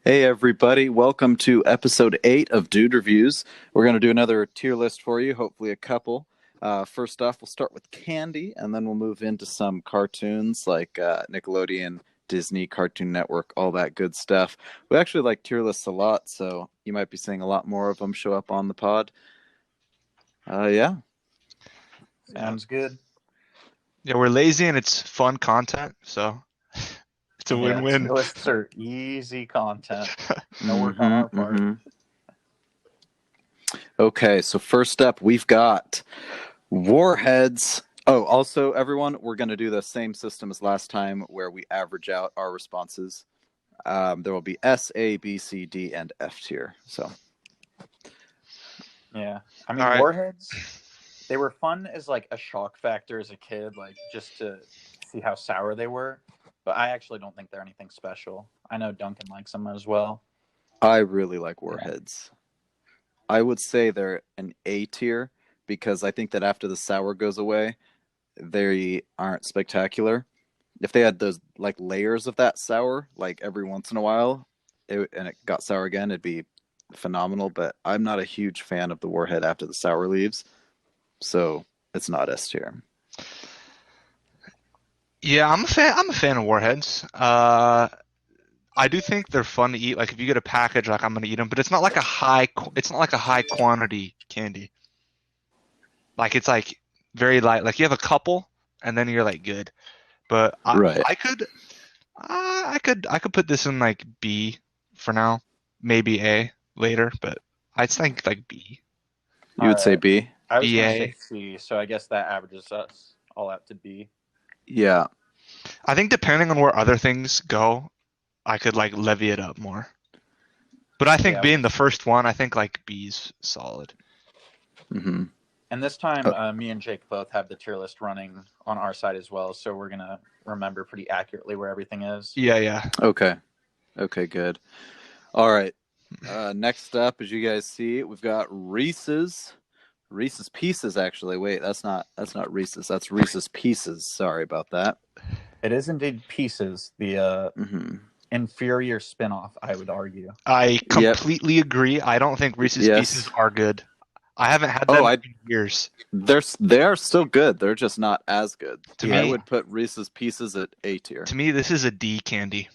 Hey everybody, welcome to episode 8 of Dude Reviews. We're going to do another tier list for you, hopefully a couple. First off, we'll start with candy, and then we'll move into some cartoons like Nickelodeon, Disney, Cartoon Network, all that good stuff. We actually like tier lists a lot, so you might be seeing a lot more of them show up on the pod. Yeah. Sounds good. Yeah, we're lazy and it's fun content, so it's a Yeah, win-win. tier lists are easy content. No work on our part. Okay, so first up, we've got Warheads. Oh, also, everyone, we're going to do the same system as last time where we average out our responses. There will be S, A, B, C, D, and F tier. So, Yeah. I mean, All right. Warheads, they were fun as like a shock factor as a kid, like just to see how sour they were. But I actually don't think they're anything special. I know Duncan likes them as well. I really like Warheads. I would say they're an A tier because I think that after the sour goes away, they aren't spectacular. If they had those like layers of that sour, like every once in a while, and it got sour again, it'd be phenomenal. But I'm not a huge fan of the Warhead after the sour leaves, so it's not S tier. Yeah, I'm a fan of Warheads. I do think they're fun to eat. Like if you get a package, like I'm gonna eat them, but it's not like it's not like a high quantity candy. Like it's like very light. Like you have a couple, and then you're like good. But Right. I could put this in like B for now, maybe A later, but I think like B. You would say B? I was going to BA. say C, so I guess that averages us all out to B. Yeah. I think depending on where other things go, I could like levy it up more. But I think Yeah. being the first one, I think like B's solid. Mm-hmm. And this time, me and Jake both have the tier list running on our side as well, so we're going to remember pretty accurately where everything is. Yeah. Okay. Okay, good. All right. Next up, as you guys see, we've got Reese's. Reese's Pieces, actually. Wait, that's not Reese's. That's Reese's Pieces. Sorry about that. It is indeed Pieces, the Mm-hmm. inferior spinoff, I would argue. I completely agree. I don't think Reese's Pieces are good. I haven't had them in years. They are still good. They're just not as good. To me, I would put Reese's Pieces at A tier. To me, this is a D candy.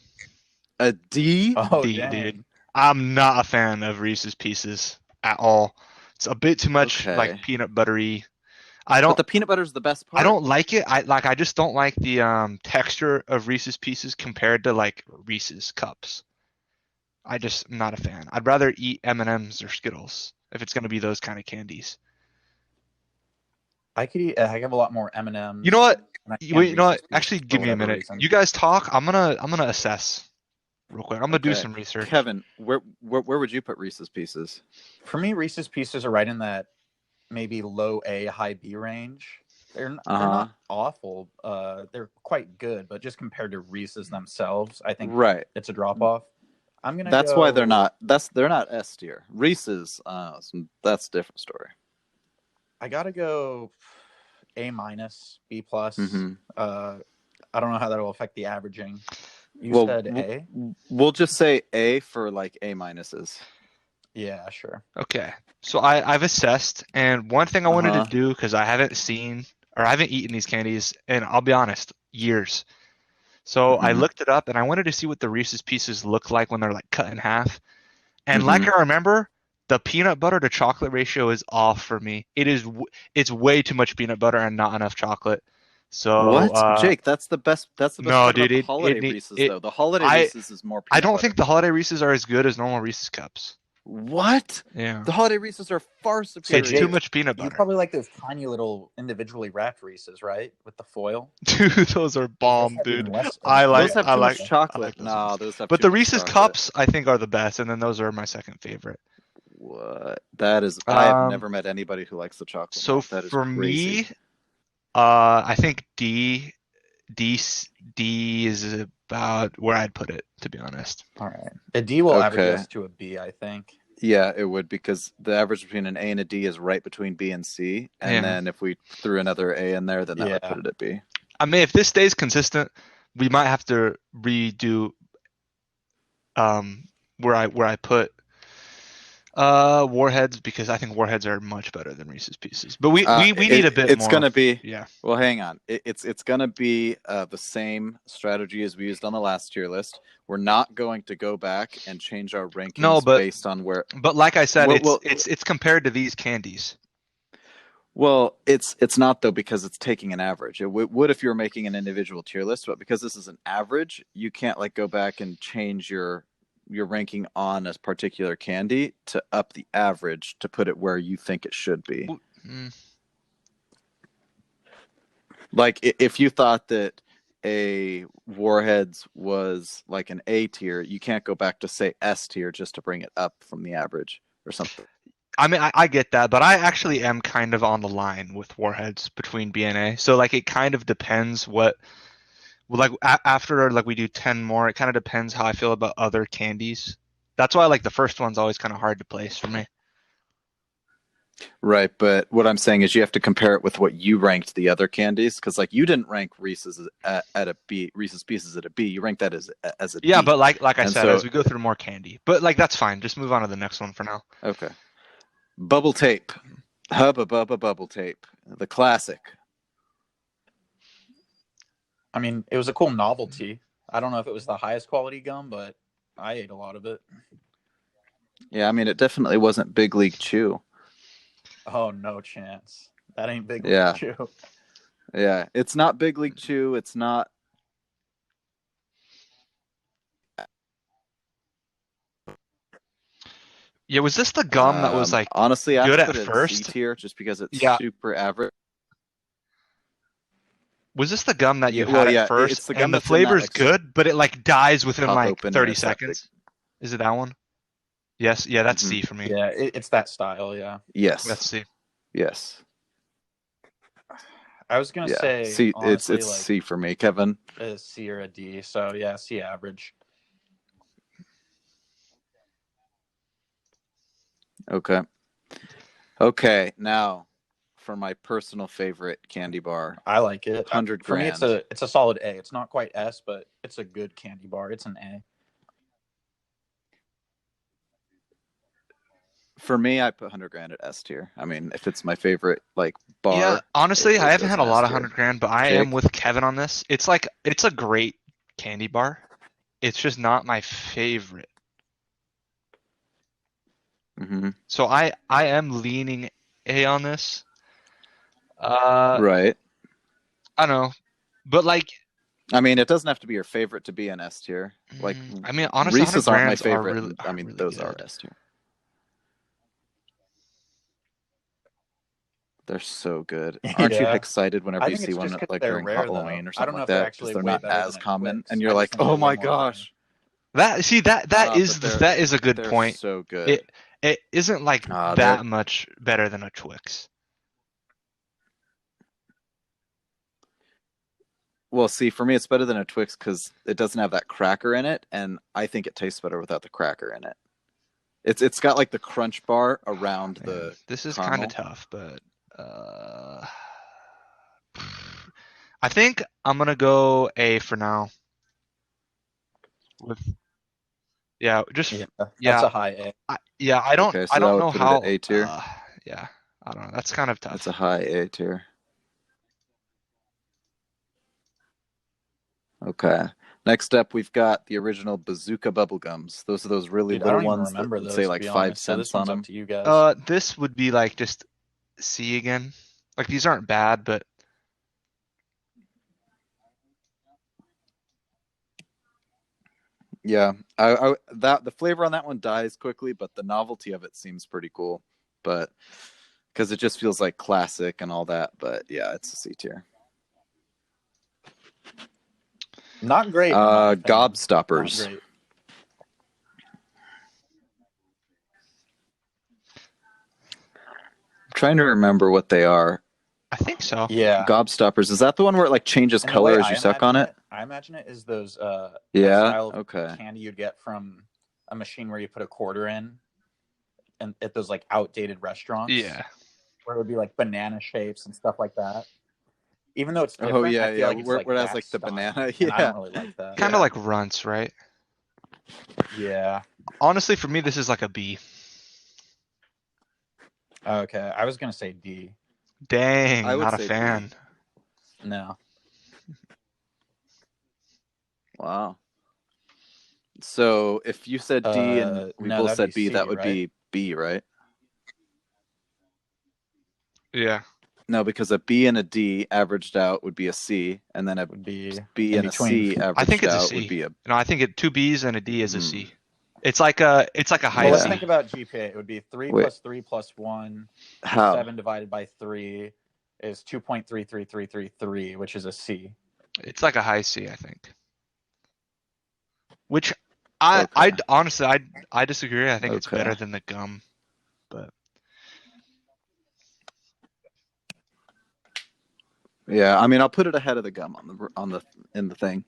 A D? Oh, D, dang. dude. I'm not a fan of Reese's Pieces at all. It's a bit too much like peanut buttery. But the peanut butter is the best part. I don't like it. I just don't like the texture of Reese's Pieces compared to like Reese's Cups. I'm not a fan. I'd rather eat M&Ms or Skittles if it's going to be those kind of candies. I could eat a heck of a lot more M&Ms. You know what? You know what? Actually, give me a minute. Reason. You guys talk. I'm gonna assess real quick. I'm gonna do some research. Kevin, where would you put Reese's Pieces? For me, Reese's Pieces are right in that maybe low A, high B range. They're not awful. They're quite good, but just compared to Reese's themselves, I think it's a drop off. That's why they're not. They're not S tier. Reese's, that's a different story. I gotta go A minus, B plus. Mm-hmm. I don't know how that'll affect the averaging. You said A? We'll just say A for like A minuses. Yeah, sure. Okay. So I've assessed, and one thing I wanted to do, because I haven't seen or I haven't eaten these candies, and I'll be honest, years. So I looked it up, and I wanted to see what the Reese's Pieces look like when they're like cut in half. And like I remember, the peanut butter to chocolate ratio is off for me. It's way too much peanut butter and not enough chocolate. So what, Jake? That's the best. That's the best part about the holiday Reese's, though. The holiday Reese's is more. I don't think the holiday Reese's are as good as normal Reese's cups. What? Yeah. The holiday Reese's are far superior. It's too much peanut butter. You probably like those tiny little individually wrapped Reese's, right? With the foil. Dude, those are bomb, dude. Those have too much chocolate. No, those have. But the Reese's cups, I think, are the best, and then those are my second favorite. What? That is. I have never met anybody who likes the chocolate. So that is for crazy. me, I think D is about where I'd put it, to be honest. All right. A D will average us to a B, I think. Yeah, it would, because the average between an A and a D is right between B and C. And then if we threw another A in there, then that would put it at B. I mean, if this stays consistent, we might have to redo where I put Warheads, because I think Warheads are much better than Reese's Pieces. But we need a bit it's more. Gonna be, yeah. Well, hang on. It's gonna be the same strategy as we used on the last tier list. We're not going to go back and change our rankings based on where. But like I said, it's compared to these candies. Well, it's not though, because it's taking an average. It would if you were making an individual tier list, but because this is an average, you can't like go back and change your ranking on a particular candy to up the average to put it where you think it should be. Like if you thought that a Warheads was like an A tier, you can't go back to say S tier just to bring it up from the average or something. I mean, I get that, but I actually am kind of on the line with Warheads between B and A. So like it kind of depends what, like after like we do 10 more, it kind of depends how I feel about other candies. That's why like the first one's always kind of hard to place for me. Right, but what I'm saying is you have to compare it with what you ranked the other candies, because like you didn't rank Reese's at a B, Reese's Pieces at a B. You ranked that as a D. Yeah, but like I said, as we go through more candy, but like that's fine. Just move on to the next one for now. Okay. Bubble tape, Hubba Bubba bubble tape, the classic. I mean, it was a cool novelty. I don't know if it was the highest quality gum, but I ate a lot of it. Yeah, I mean, it definitely wasn't Big League Chew. Oh, no chance. That ain't Big League Chew. Yeah, it's not Big League Chew. It's not. Yeah, was this the gum that was like honestly good at first? C tier just because it's super average. Was this the gum that you had at first? It's the gum and the flavor's good, but it like dies within like 30 seconds. Is it that one? Yes. Yeah, that's C for me. Yeah, it's that style. Yeah. Yes. That's C. Yes. I was gonna say C. Honestly, it's like, C for me, Kevin. A C or a D. So yeah, C average. Okay. Now, for my personal favorite candy bar, I like it. 100 For grand. me, it's a solid A. It's not quite S, but it's a good candy bar. It's an A. For me, I put 100 grand at S tier. I mean, if it's my favorite like bar. Yeah, honestly, I haven't had a lot of 100 grand, but I am with Kevin on this. It's like it's a great candy bar. It's just not my favorite. So I am leaning A on this. Right. I don't know, but like. I mean, it doesn't have to be your favorite to be an S tier. Like, I mean, honestly, Reese's aren't my favorite. Really, I mean, really those good. are S tier. They're so good. Aren't you excited whenever you see one like during Halloween or something like that? Because they're not as common, and you're like, oh my gosh. That is a good point. So good. It isn't like that much better than a Twix. Well, see, for me, it's better than a Twix because it doesn't have that cracker in it, and I think it tastes better without the cracker in it. It's got like the crunch bar around the. This is kind of tough, but I think I'm gonna go A for now. That's a high A. I don't know how. A tier. I don't know. That's kind of tough. It's a high A tier. Okay. Next up, we've got the original Bazooka bubblegums. Those are those really little ones that say like 5 cents on them. To you guys. This would be like just C again. Like these aren't bad, but yeah, the flavor on that one dies quickly, but the novelty of it seems pretty cool. But because it just feels like classic and all that. But yeah, it's a C tier. Not great. Gobstoppers. Not great. I'm trying to remember what they are. I think so. Yeah. Gobstoppers. Is that the one where it like changes color as you suck on it? I imagine it is those style of candy you'd get from a machine where you put a quarter in, and at those like outdated restaurants. Yeah. Where it would be like banana shapes and stuff like that. Even though it's different, I feel like it's where it has like the banana. Yeah, I don't really like that. Kind of like Runts, right? Yeah. Honestly, for me, this is like a B. Okay, I was gonna say D. Dang, I would not a say fan. B. No. Wow. So if you said D and we No, both that'd said be B, C, that would right? be B, right? Yeah. No, because a B and a D averaged out would be a C, and then a Would be B in and a between. C I think averaged it's a out would C. be a. No, I think two B's and a D is a C. It's like a high Well, let's C. think about GPA. It would be 3 Wait. plus 3 plus 1 is How? 7 divided by 3 is 2.33333, which is a C. It's like a high C, I think. Which I honestly I disagree. I think it's better than the gum, but yeah, I mean, I'll put it ahead of the gum in the thing.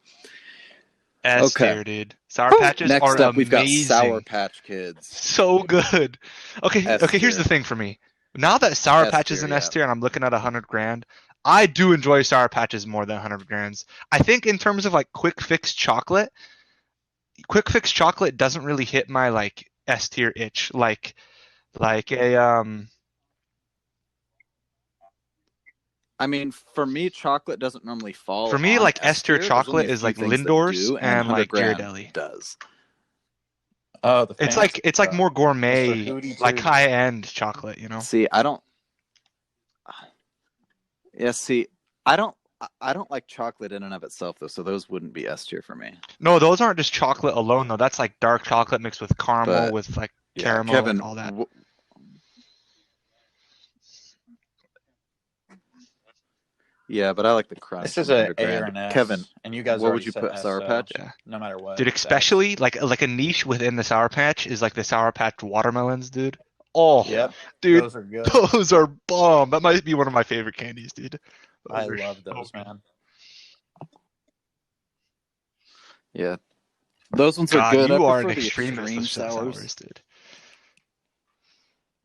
S tier, dude. Sour Patches Next are up, amazing. we've got Sour Patch Kids. So good. Okay, S okay. Here's tier. the thing for me. Now that Sour Patch is in S tier, and I'm looking at 100 grand, I do enjoy Sour Patches more than 100 grands. I think in terms of like quick fix chocolate doesn't really hit my like S tier itch like a I mean, for me, chocolate doesn't normally fall. For me, on like S tier chocolate is like Lindor's and like Ghirardelli. Does. Oh, the it's like more gourmet, like high end chocolate, you know. See, I don't. Yeah, see, I don't like chocolate in and of itself though, so those wouldn't be S tier for me. No, those aren't just chocolate alone though. That's like dark chocolate mixed with caramel, with like caramel, Kevin, and all that. Yeah, but I like the crunch. This is a A or an S. Kevin, and you guys what would you said put S, Sour Patch? So no matter what, dude. Especially like a niche within the Sour Patch is like the Sour Patch watermelons, dude. Oh, yep, dude, those are good. Those are bomb. That might be one of my favorite candies, dude. I love those, man. Yeah, those ones are good. You are an extremist of sours, dude.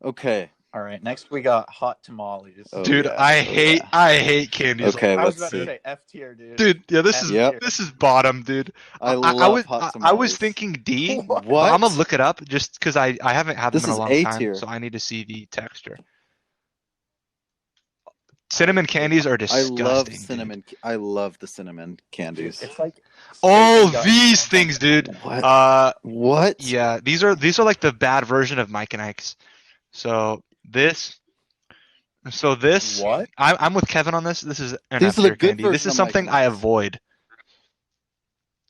Okay. All right, next we got hot tamales. Oh, dude, yeah. I hate candies. Okay, I was about to say F tier, dude. Dude, yeah, this is bottom, dude. I love hot tamales. I was thinking D. What? But I'm gonna look it up just because I haven't had them in a long A time, tier. so I need to see the texture. Cinnamon candies are disgusting. I love the cinnamon candies. It's like these things, dude. What? Yeah, these are like the bad version of Mike and Ike's. So this. What? I'm with Kevin on this. This is an These are the good candy. This is something I avoid.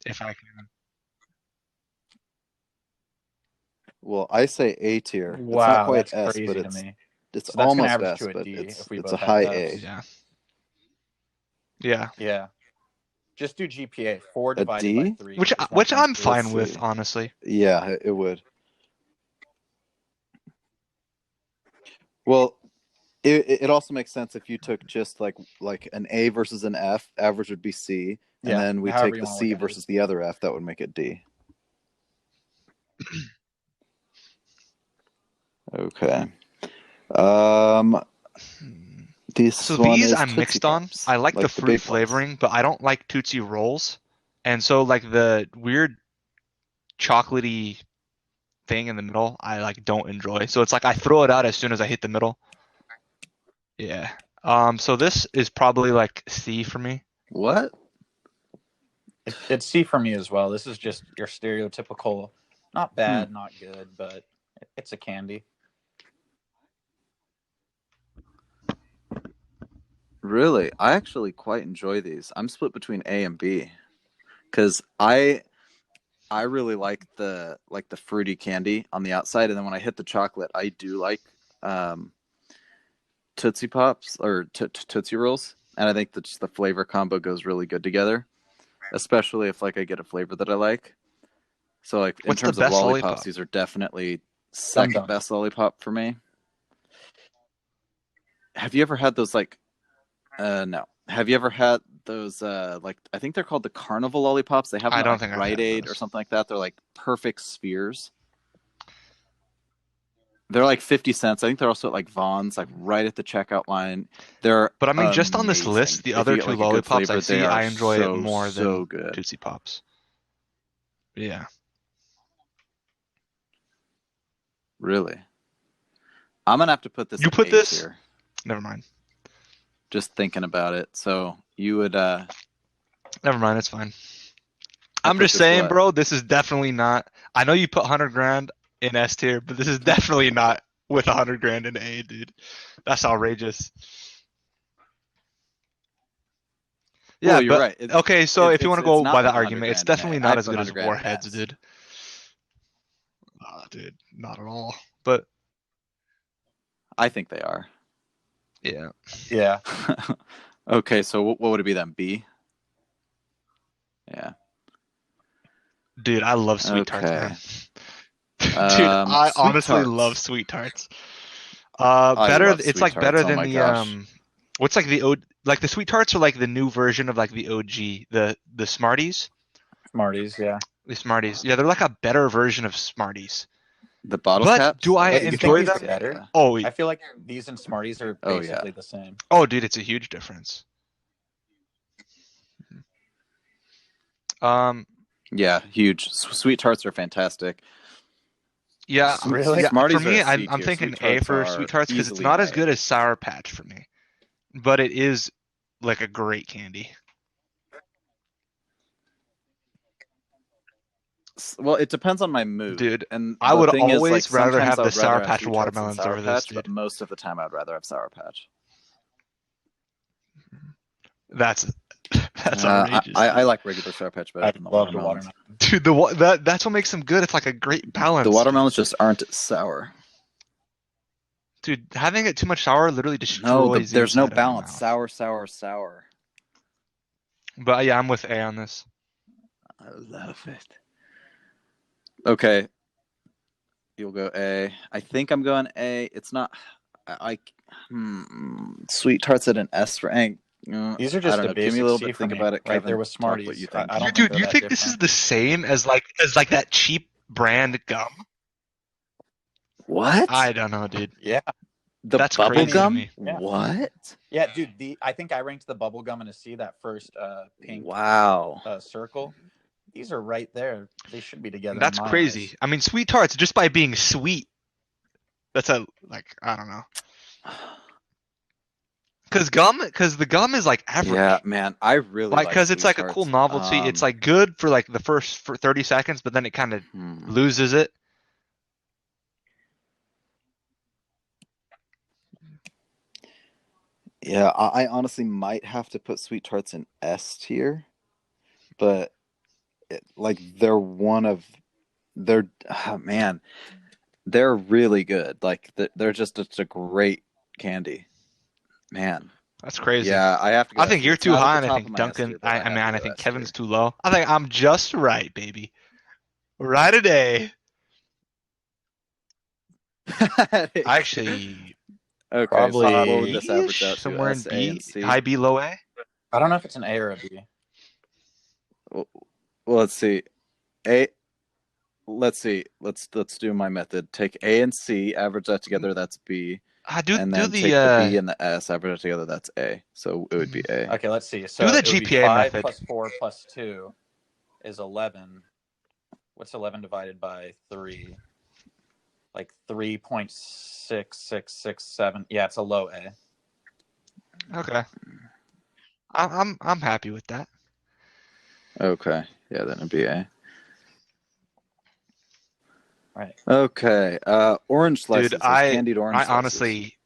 If I can. Well, I say A tier. Wow, it's not quite that's S, crazy but to me. it's So that's almost average S, to a but D it's if we a both high have A. S. Yeah. Yeah. Just do GPA 4 divided by 3, which I'm fine with, honestly. Yeah, it would. Well, it also makes sense if you took just like an A versus an F, average would be C, and then we take the C versus the other F, that would make it D. Okay. These I'm mixed on. I like the fruit flavoring, but I don't like Tootsie Rolls. And so like the weird chocolatey thing in the middle, I like don't enjoy. So it's like I throw it out as soon as I hit the middle. Yeah. So this is probably like C for me. What? It's C for me as well. This is just your stereotypical, not bad, not good, but it's a candy. Really? I actually quite enjoy these. I'm split between A and B. Because I really like the fruity candy on the outside, and then when I hit the chocolate, I do like Tootsie Pops or Tootsie Rolls, and I think that just the flavor combo goes really good together, especially if like I get a flavor that I like. So like in terms of lollipops, these are definitely second best lollipop for me. Have you ever had those like? No. Have you ever had those like I think they're called the carnival lollipops? They have them at Rite Aid or something like that. They're like perfect spheres. They're like 50 cents. I think they're also at like Vaughn's, like right at the checkout line. But I mean, just on this list, the other two lollipops I see, I enjoy it more than Tootsie Pops. Yeah. Really? I'm gonna have to put this You in put A this? tier. Never mind. Just thinking about it. So you would Never mind, it's fine. I I'm put just this saying, what? bro, this is definitely not. I know you put 100 grand in S tier, but this is definitely not with 100 grand in A, dude. That's outrageous. Yeah, Well, you're but right. okay, so if you want to It's go not by the with 100 argument, it's grand in definitely A. not I'd as put good as 100 grand in Warheads, S. dude. Dude, not at all. But I think they are. yeah. Yeah. Okay, so what would it be then? B? Yeah. Dude, I love sweet tarts, man. Okay. Dude, I Sweet honestly tarts. love sweet tarts. I Better. love It's sweet like tarts. better Oh than my the gosh. What's like the like the sweet tarts are like the new version of like the OG, the Smarties. Smarties, yeah. The Smarties, yeah, they're like a better version of Smarties. The bottle But caps? do I Wait, you think enjoy these are them? better? Oh, I feel like these and Smarties are Oh, yeah. basically the same. oh, dude, it's a huge difference. Yeah, huge. Sweet tarts are fantastic. Yeah, Really? yeah. For Smarties are me, a C I'm tier. thinking Sweet A tarts for sweet are tarts because it's easily an not as A. good as Sour Patch for me, but it is like a great candy. Well, it depends on my mood. Dude, And I the would thing is, like, always rather sometimes have I the would rather Sour have Patch Sweet Tarts than watermelons Sour over this, Patch, but dude. most of the time I'd rather have Sour Patch. That's outrageous. I like regular Sour Patch better I than the love the watermelons. watermelon. Dude, that's what makes them good. It's like a great balance. The watermelons just aren't sour. Dude, having it too much sour literally No, destroys there's no inside of my balance. mouth. Sour, sour, sour. But yeah, I'm with A on this. I love it. Okay. You'll go A. I think I'm going A. It's not. Sweet tarts at an S rank. These are I just don't a know. Give me a basic little C bit. for Think me. about it, Right Kevin. there with Talk what Smarties. you think. I don't think Dude, they're you that think this is different. the same as like that cheap brand gum? What? I don't know, dude. Yeah. That's bubble crazy to gum? me. Yeah. What? Yeah, dude. I think I ranked the bubble gum in a C. That first pink circle. These are right there. They should be together. That's in my crazy. eyes. I mean, sweet tarts just by being sweet. That's I don't know. Because the gum is like average. Yeah, man, I really like because sweet it's like tarts. a cool novelty. It's like good for like the first 30 seconds, but then it kind of loses it. Yeah, I honestly might have to put sweet tarts in S tier, but they're man, they're really good. Like they're just a great candy, man. That's crazy. Yeah, I have to go I S think tier. you're It's too not at high, the and I top think of my S Duncan. tier, but I have to I go think S Kevin's tier. too low. I think I'm just right, baby. Right a day. Actually, Okay, probably so what would this average out to? somewhere in S, A, B, and C? high B, low A. I don't know if it's an A or a B. Well, let's see. A. Let's see. Let's do my method. Take A and C, average that together. That's B. And then take the B and the S, average that together. That's A. So it would be A. Okay, let's see. So do the it would GPA be 5 method. plus 4 plus 2 is 11. What's 11 divided by 3? Like 3.6667. Yeah, it's a low A. Okay. I'm happy with that. Okay. Yeah, then it'd be A. Right. Okay. Orange slices. Dude, candied orange I slices. honestly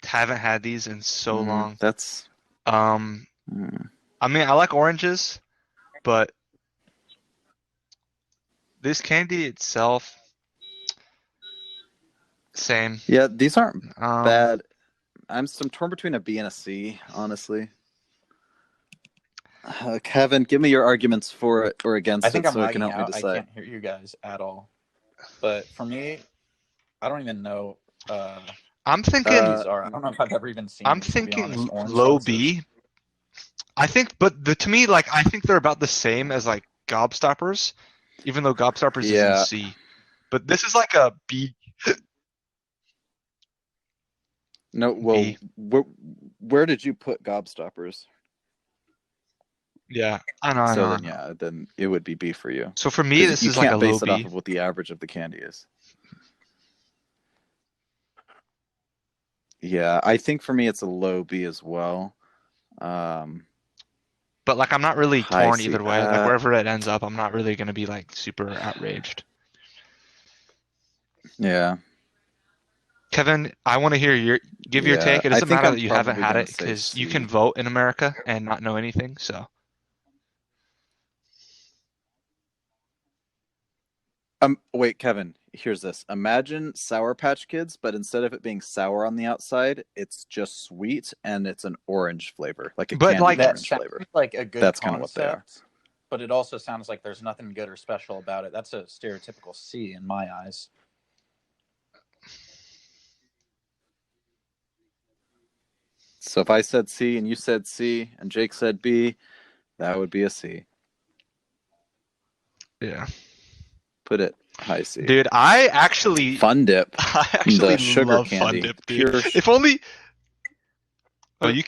haven't had these in so long. That's. I mean, I like oranges, but this candy itself, same. Yeah, these aren't bad. I'm torn between a B and a C, honestly. Kevin, give me your arguments for it or against I think it I'm so it can lagging help me out. I decide. can't hear you guys at all. But for me, I don't even know. I'm thinking. I don't know if I've ever even seen. I'm these, to be thinking honest. Orange low slices. B. I think, but to me, like I think they're about the same as like Gobstoppers, even though Gobstoppers is in C. But this is like a B. No, well, where did you put Gobstoppers? Yeah, I know. So then it would be B for you. So for me, this is like a low B. You can't base it off of what the average of the candy is. Yeah, I think for me it's a low B as well. But like, I'm not really High torn C. either way. Like wherever it ends up, I'm not really gonna be like super outraged. Yeah. Kevin, I want to hear your take. It I doesn't think matter I'm that you haven't probably had gonna it say because you can C. vote in America and not know anything. So Wait, Kevin, here's this. Imagine Sour Patch Kids, but instead of it being sour on the outside, it's just sweet and it's an orange flavor, like a But candied like That orange sounds flavor. like a good That's kind of what they are. concept, but it also sounds like there's nothing good or special about it. That's a stereotypical C in my eyes. So if I said C and you said C and Jake said B, that would be a C. yeah, Put it high C. dude, I actually Fun Dip, the sugar love Fun candy, Dip, dude. pure. If only. Oh, you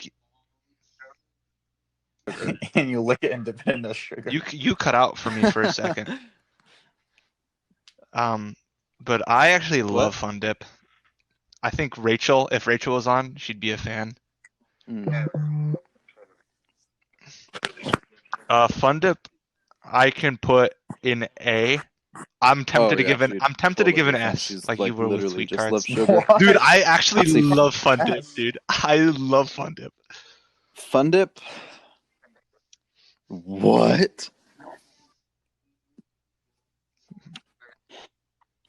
And you lick it and dip it into sugar. you cut out for me for a second. But I actually love Fun Dip. I think Rachel, if Rachel was on, she'd be a fan. Fun Dip, I can put in A. I'm tempted to give an S, She's like like you were with literally Sweet just Tarts. loves sugar. Dude, I actually See, love Fun Dip, dude. I love Fun Dip. Fun Dip? What?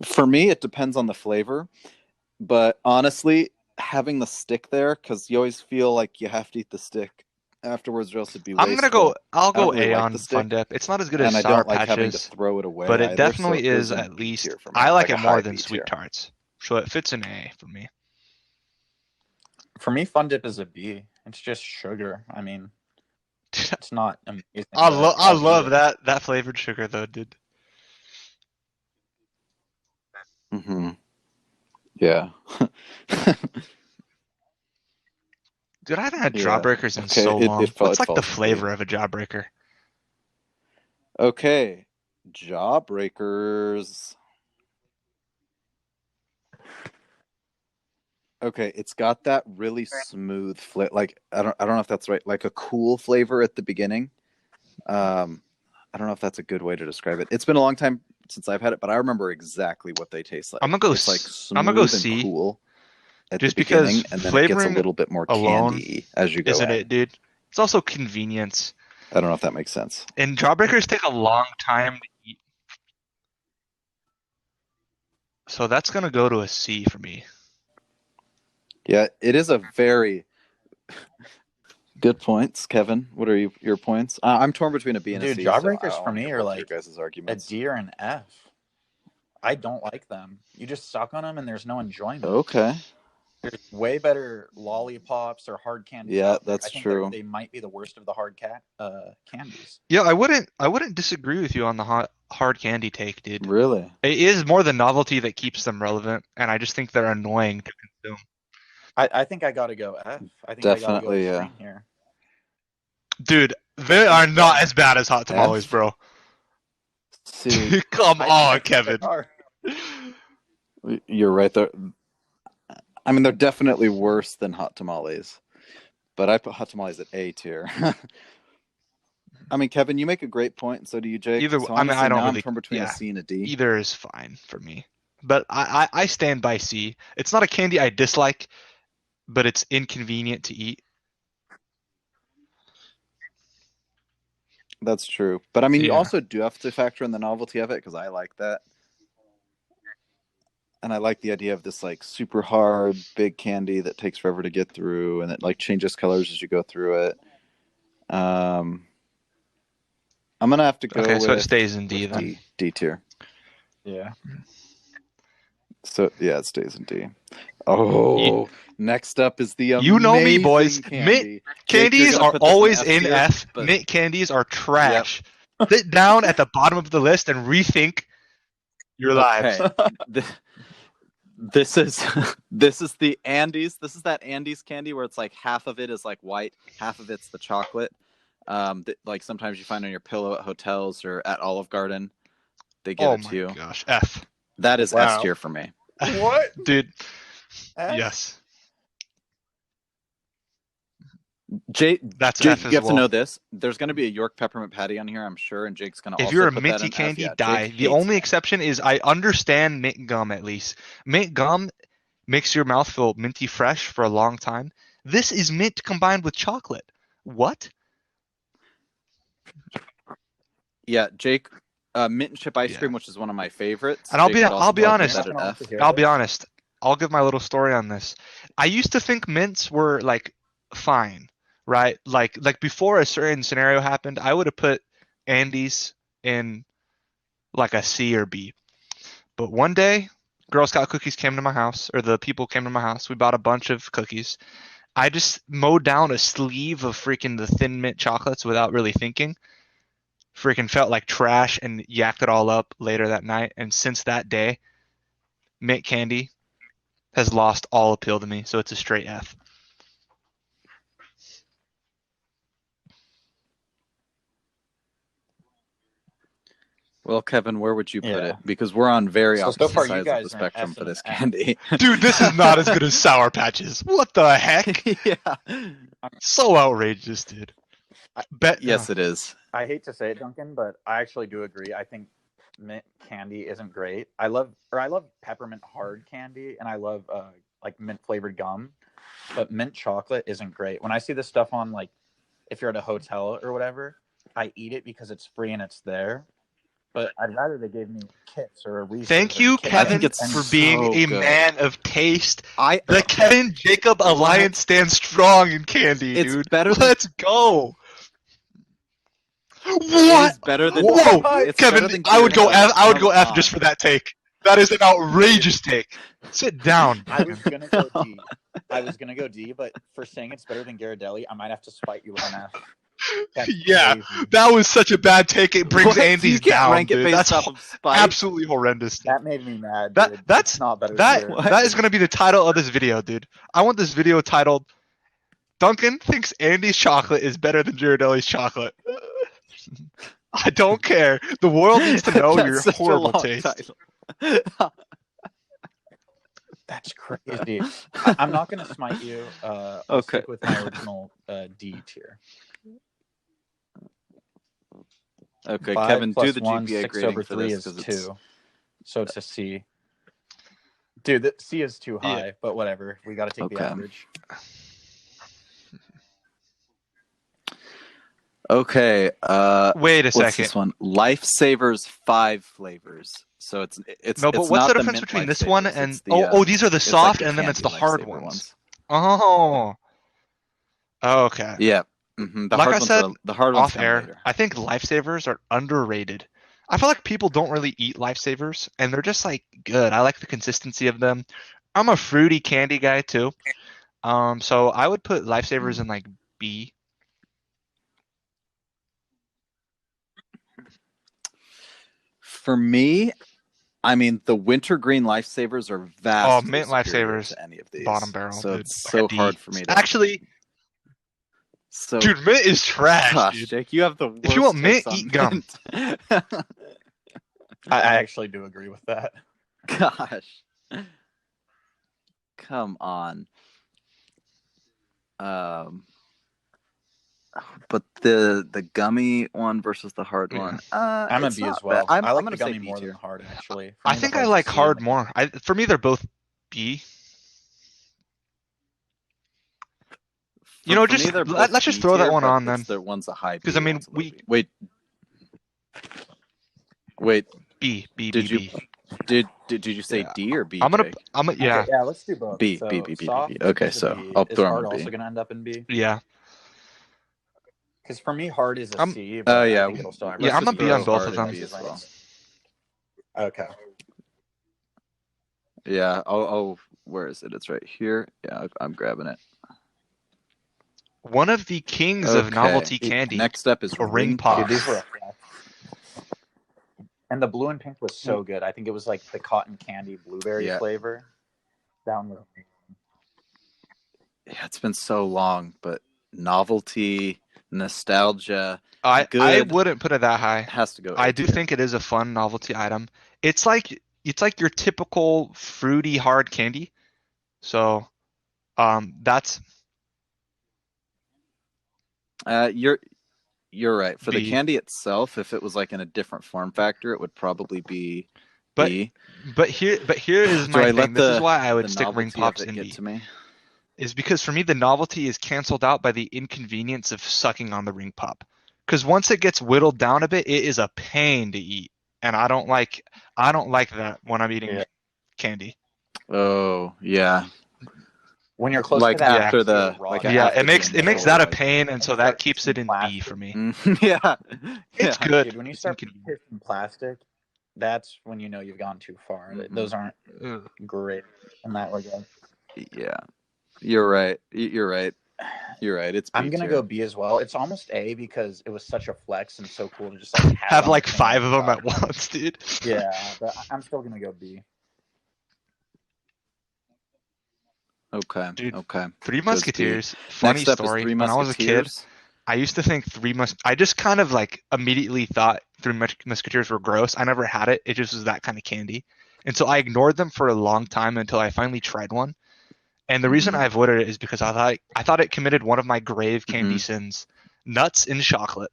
For me, it depends on the flavor. But honestly, having the stick there, because you always feel like you have to eat the stick afterwards, or else it'd be wasteful. I'll go really A like on the Fun stick, Dip. It's not as good as and I Sour don't like having to Patches, throw it away but it either. So definitely it is goes in at B least. tier for me, I like a it more high than B Sweet tier. Tarts, so it fits an A for me. For me, Fun Dip is a B. It's just sugar. I mean, it's not amazing. I I'll eat love it. that flavored sugar though, dude. Mm-hmm. Yeah. Dude, I haven't had Yeah. Jawbreakers in Okay, so long. What's it like the falls in B. flavor of a Jawbreaker? Okay. Jawbreakers. Okay, it's got that really smooth flavor. Like I don't know if that's right. Like a cool flavor at the beginning. I don't know if that's a good way to describe it. It's been a long time since I've had it, but I remember exactly what they taste like. It's like smooth and cool at just the beginning, because and then it gets a flavoring little bit more alone candy as you go isn't in. it, dude? It's also convenience. I don't know if that makes sense. And Jawbreakers take a long time to eat. So that's going to go to a C for me. Yeah, it is a very good points, Kevin. What are your points? I'm torn between a B and a C. Dude, Jawbreakers so for me are like your guys' arguments. a D or an F. I don't like them. You just suck on them and there's no enjoyment. Okay. There's way better lollipops or hard candies. Yeah, that's true. They might be the worst of the hard candies. Yeah, I wouldn't disagree with you on the hard candy take, dude. Really? It is more the novelty that keeps them relevant, and I just think they're annoying to consume. I think I gotta go F. I think definitely, I gotta go extreme here. Dude, they are not as bad as hot tamales, bro. See, come on, Kevin. You're right there. I mean, they're definitely worse than hot tamales, but I put hot tamales at A tier. I mean, Kevin, you make a great point, and so do you, Jake. So I mean, I don't really. I'm torn between a C and a D. Either is fine for me, but I stand by C. It's not a candy I dislike, but it's inconvenient to eat. That's true, but I mean, you also do have to factor in the novelty of it because I like that. And I like the idea of this like super hard big candy that takes forever to get through, and it like changes colors as you go through it. I'm gonna have to go. Okay, so it stays in D then. D tier. Yeah. So yeah, it stays in D. Oh, next up is the amazing you know me, boys. Candy. Mint candies are always in F. But... Mint candies are trash. Yep. Sit down at the bottom of the list and rethink your lives. This is the Andes. This is that Andes candy where it's like half of it is like white, half of it's the chocolate. That, like sometimes you find on your pillow at hotels or at Olive Garden. They give it to you. Oh my gosh, F. That is S tier for me. What, dude? F? Yes. That's Jake, F you as have to well. know this. There's going to be a York peppermint patty on here, I'm sure, and Jake's going to If also you're a put that minty in F. candy, Yeah, Jake die. The hates only mint. exception is I understand mint gum at least. Mint gum makes your mouth feel minty fresh for a long time. This is mint combined with chocolate. What? Yeah, Jake, mint and chip ice Yeah. cream, which is one of my favorites. And Jake would I'll also be probably put You're that not honest. at gonna like to F. hear I'll be this? honest. I'll give my little story on this. I used to think mints were like fine, right? Like before a certain scenario happened, I would have put Andes in like a C or B. But one day, Girl Scout cookies came to my house, or the people came to my house. We bought a bunch of cookies. I just mowed down a sleeve of freaking the thin mint chocolates without really thinking. Freaking felt like trash and yacked it all up later that night. And since that day, mint candy has lost all appeal to me, so it's a straight F. Well, Kevin, where would you put Yeah. it? Because we're on very So opposite far, you sides of the guys are an spectrum S for and an this F. candy. Dude, this is not as good as Sour Patches. What the heck? Yeah. So outrageous, dude. Yes, it is. I hate to say it, Duncan, but I actually do agree. I think mint candy isn't great. I love peppermint hard candy, and I love like mint flavored gum, but mint chocolate isn't great. When I see this stuff on, like, if you're at a hotel or whatever, I eat it because it's free and it's there. But I'd rather they gave me Kits or a Reese's. Thank Or you, Kit I Kevin, think Kats. it's for so being a good. man of taste. I The Kevin Jacob Alliance stands strong in candy, It's dude. better than- Let's go. It What? is better than Whoa, it's Kevin! better than I would go Ghirardelli. F. I would go Come F on. just for that take. That is an outrageous take. Sit down. I was gonna go D. I was gonna go D, but for saying it's better than Ghirardelli, I might have to spite you with an F. That's Yeah, crazy. that was such a bad take. It brings What? Andy's You can't down, rank it dude. based That's off of spite? absolutely horrendous. That made me mad, dude. That's it's not better that. than That is going to be the title of this video, dude. I want this video titled "Duncan thinks Andy's chocolate is better than Ghirardelli's chocolate." I don't care. The world needs to know That's your such a horrible long taste. title. That's crazy. I'm not gonna smite you. I'll Okay. stick with my original D tier. Okay, 5 Kevin, plus do the 1, GPA 6 grading over for 3 this is because 2. it's So it's a C. Dude, the C is too Yeah. high, but whatever. We got to take the Okay. average. okay. Wait a What's second. this one? Lifesavers 5 flavors. So it's No, but it's what's not the difference mint between this one Lifesavers, and it's the, these are the it's like soft the and then it's the candy hard Lifesaver ones. Oh, okay. Yeah. The Like hard I ones said, are the hard ones off come air, later. I think lifesavers are underrated. I feel like people don't really eat lifesavers, and they're just like good. I like the consistency of them. I'm a fruity candy guy too, so I would put lifesavers in like B. For me, I mean, the wintergreen Lifesavers are vastly Mint superior Lifesavers, to any of these. bottom barrel, so dude. it's Like so a D. hard for me to Actually, So, dude, mint is trash, gosh, dude. Jake, you have the worst If you want mint, takes on eat gum. mint. I actually do agree with that. Gosh, come on. But the gummy one versus the hard one. I'm a it's B not as well. bad. I like gonna the gummy say B more than tier. the hard, actually. For I me, the think I hard's a like C hard and more. For me, they're both B. For just me, they're both let's just B throw that tier, one but on then. The one's a high B. Because I mean, wait. B. Did you say Yeah. D or B? I'm Jake? yeah. Okay, yeah, let's do both. B, so B, B, B, B, soft B. Okay, is a so B. I'll Is throw hard them in also B. going to end up in B? Yeah. Because for me, hard is a I'm- C, but yeah. I think it'll still have. Yeah, Let's I'm a just B on throw both hard of in them. B as well. Okay. Yeah. Oh, where is it? It's right here. Yeah, I'm grabbing it. One of the kings of novelty candy. Next up is a ring pop. Dude, these were a flex. And the blue and pink was so good. I think it was like the cotton candy blueberry flavor. Down with me. Yeah, it's been so long, but novelty, nostalgia. I good, wouldn't put it that high. has to go. I do think it is a fun novelty item. It's like your typical fruity hard candy. So, that's You're right. For the B. candy itself, if it was like in a different form factor, it would probably be But B. but here is Do my I thing. let This is why I the would stick ring novelty of pops it in get B. to me? Is because for me the novelty is canceled out by the inconvenience of sucking on the ring pop. Because once it gets whittled down a bit, it is a pain to eat, and I don't like that when I'm eating candy. Oh yeah, When you're close like to that after actual the raw like Yeah, after it the makes initial that a like pain, and and so you that start keeps it piercing in B for plastic. me. yeah It's yeah good. Dude, when you It's start inconvenient. piercing plastic, that's when you know you've gone too far. Those aren't Ugh. great in that regard. yeah. You're right. You're right. You're right. It's I'm B gonna tier. go B as well. It's almost A because it was such a flex and so cool to just like have it Have on the like finger 5 and of them try. at once, dude. Yeah, but I'm still gonna go B. Okay. Dude, Okay. Three Goes B. Musketeers, funny Next up is story. Three When I was a kid, Musketeers. I used to think I just kind of like immediately thought Musketeers were gross. I never had it. It just was that kind of candy. And so I ignored them for a long time until I finally tried one. And the reason Mm-hmm. I avoided it is because I thought it committed one of my grave candy Mm-hmm. sins, nuts in chocolate.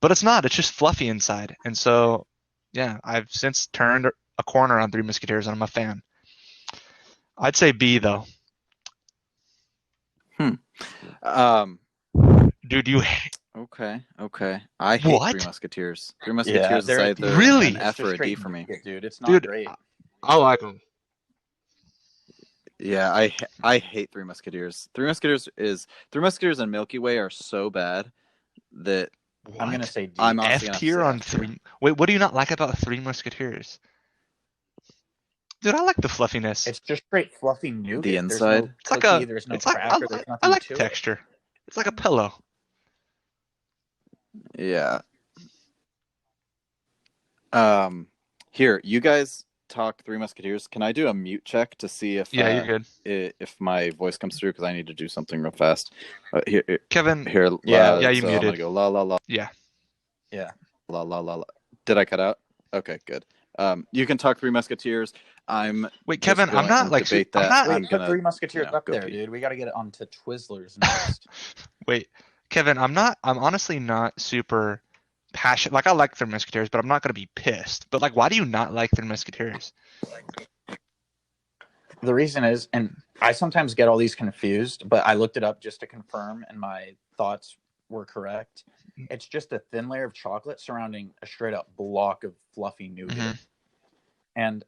But it's not. It's just fluffy inside. And so, yeah, I've since turned a corner on Three Musketeers and I'm a fan. I'd say B though. Um. Dude, you Okay. Okay. I hate Three what? Musketeers. Three Yeah, Musketeers is they're either an Really? it's F just or a D straight for me. nougat, dude. It's not Dude, great. I like them. Yeah, I hate Three Musketeers. Three Musketeers and Milky Way are so bad that I'm gonna What? say D. I'm honestly F gonna have to tier say on F tier. three. Wait, what do you not like about Three Musketeers? Dude, I like the fluffiness. It's just straight fluffy The nougat. There's no inside. It's like cookie. There's no I cracker. There's I nothing like the to it. texture. It's like a pillow. Yeah. Here, you guys talk Three Musketeers. Can I do a mute check to see Yeah, you're good. if my voice comes through? Because I need to do something real fast. Kevin, Here. Yeah, you So I'm gonna muted. go la la la Yeah. la la la la. Did I cut out? Okay, good. You can talk Three Musketeers. I'm Wait, just Kevin, I'm going not to like debate I'm that. not I'm Wait, put gonna, Three Musketeers up go there, pee. dude. We got to get it onto Twizzlers next. wait, Kevin, I'm honestly not super passionate. Like I like Three Musketeers, but I'm not gonna be pissed. But like, why do you not like Three Musketeers? The reason is, and I sometimes get all these confused, but I looked it up just to confirm, and my thoughts were correct. It's just a thin layer of chocolate surrounding a straight up block of fluffy nougat. Mm-hmm. And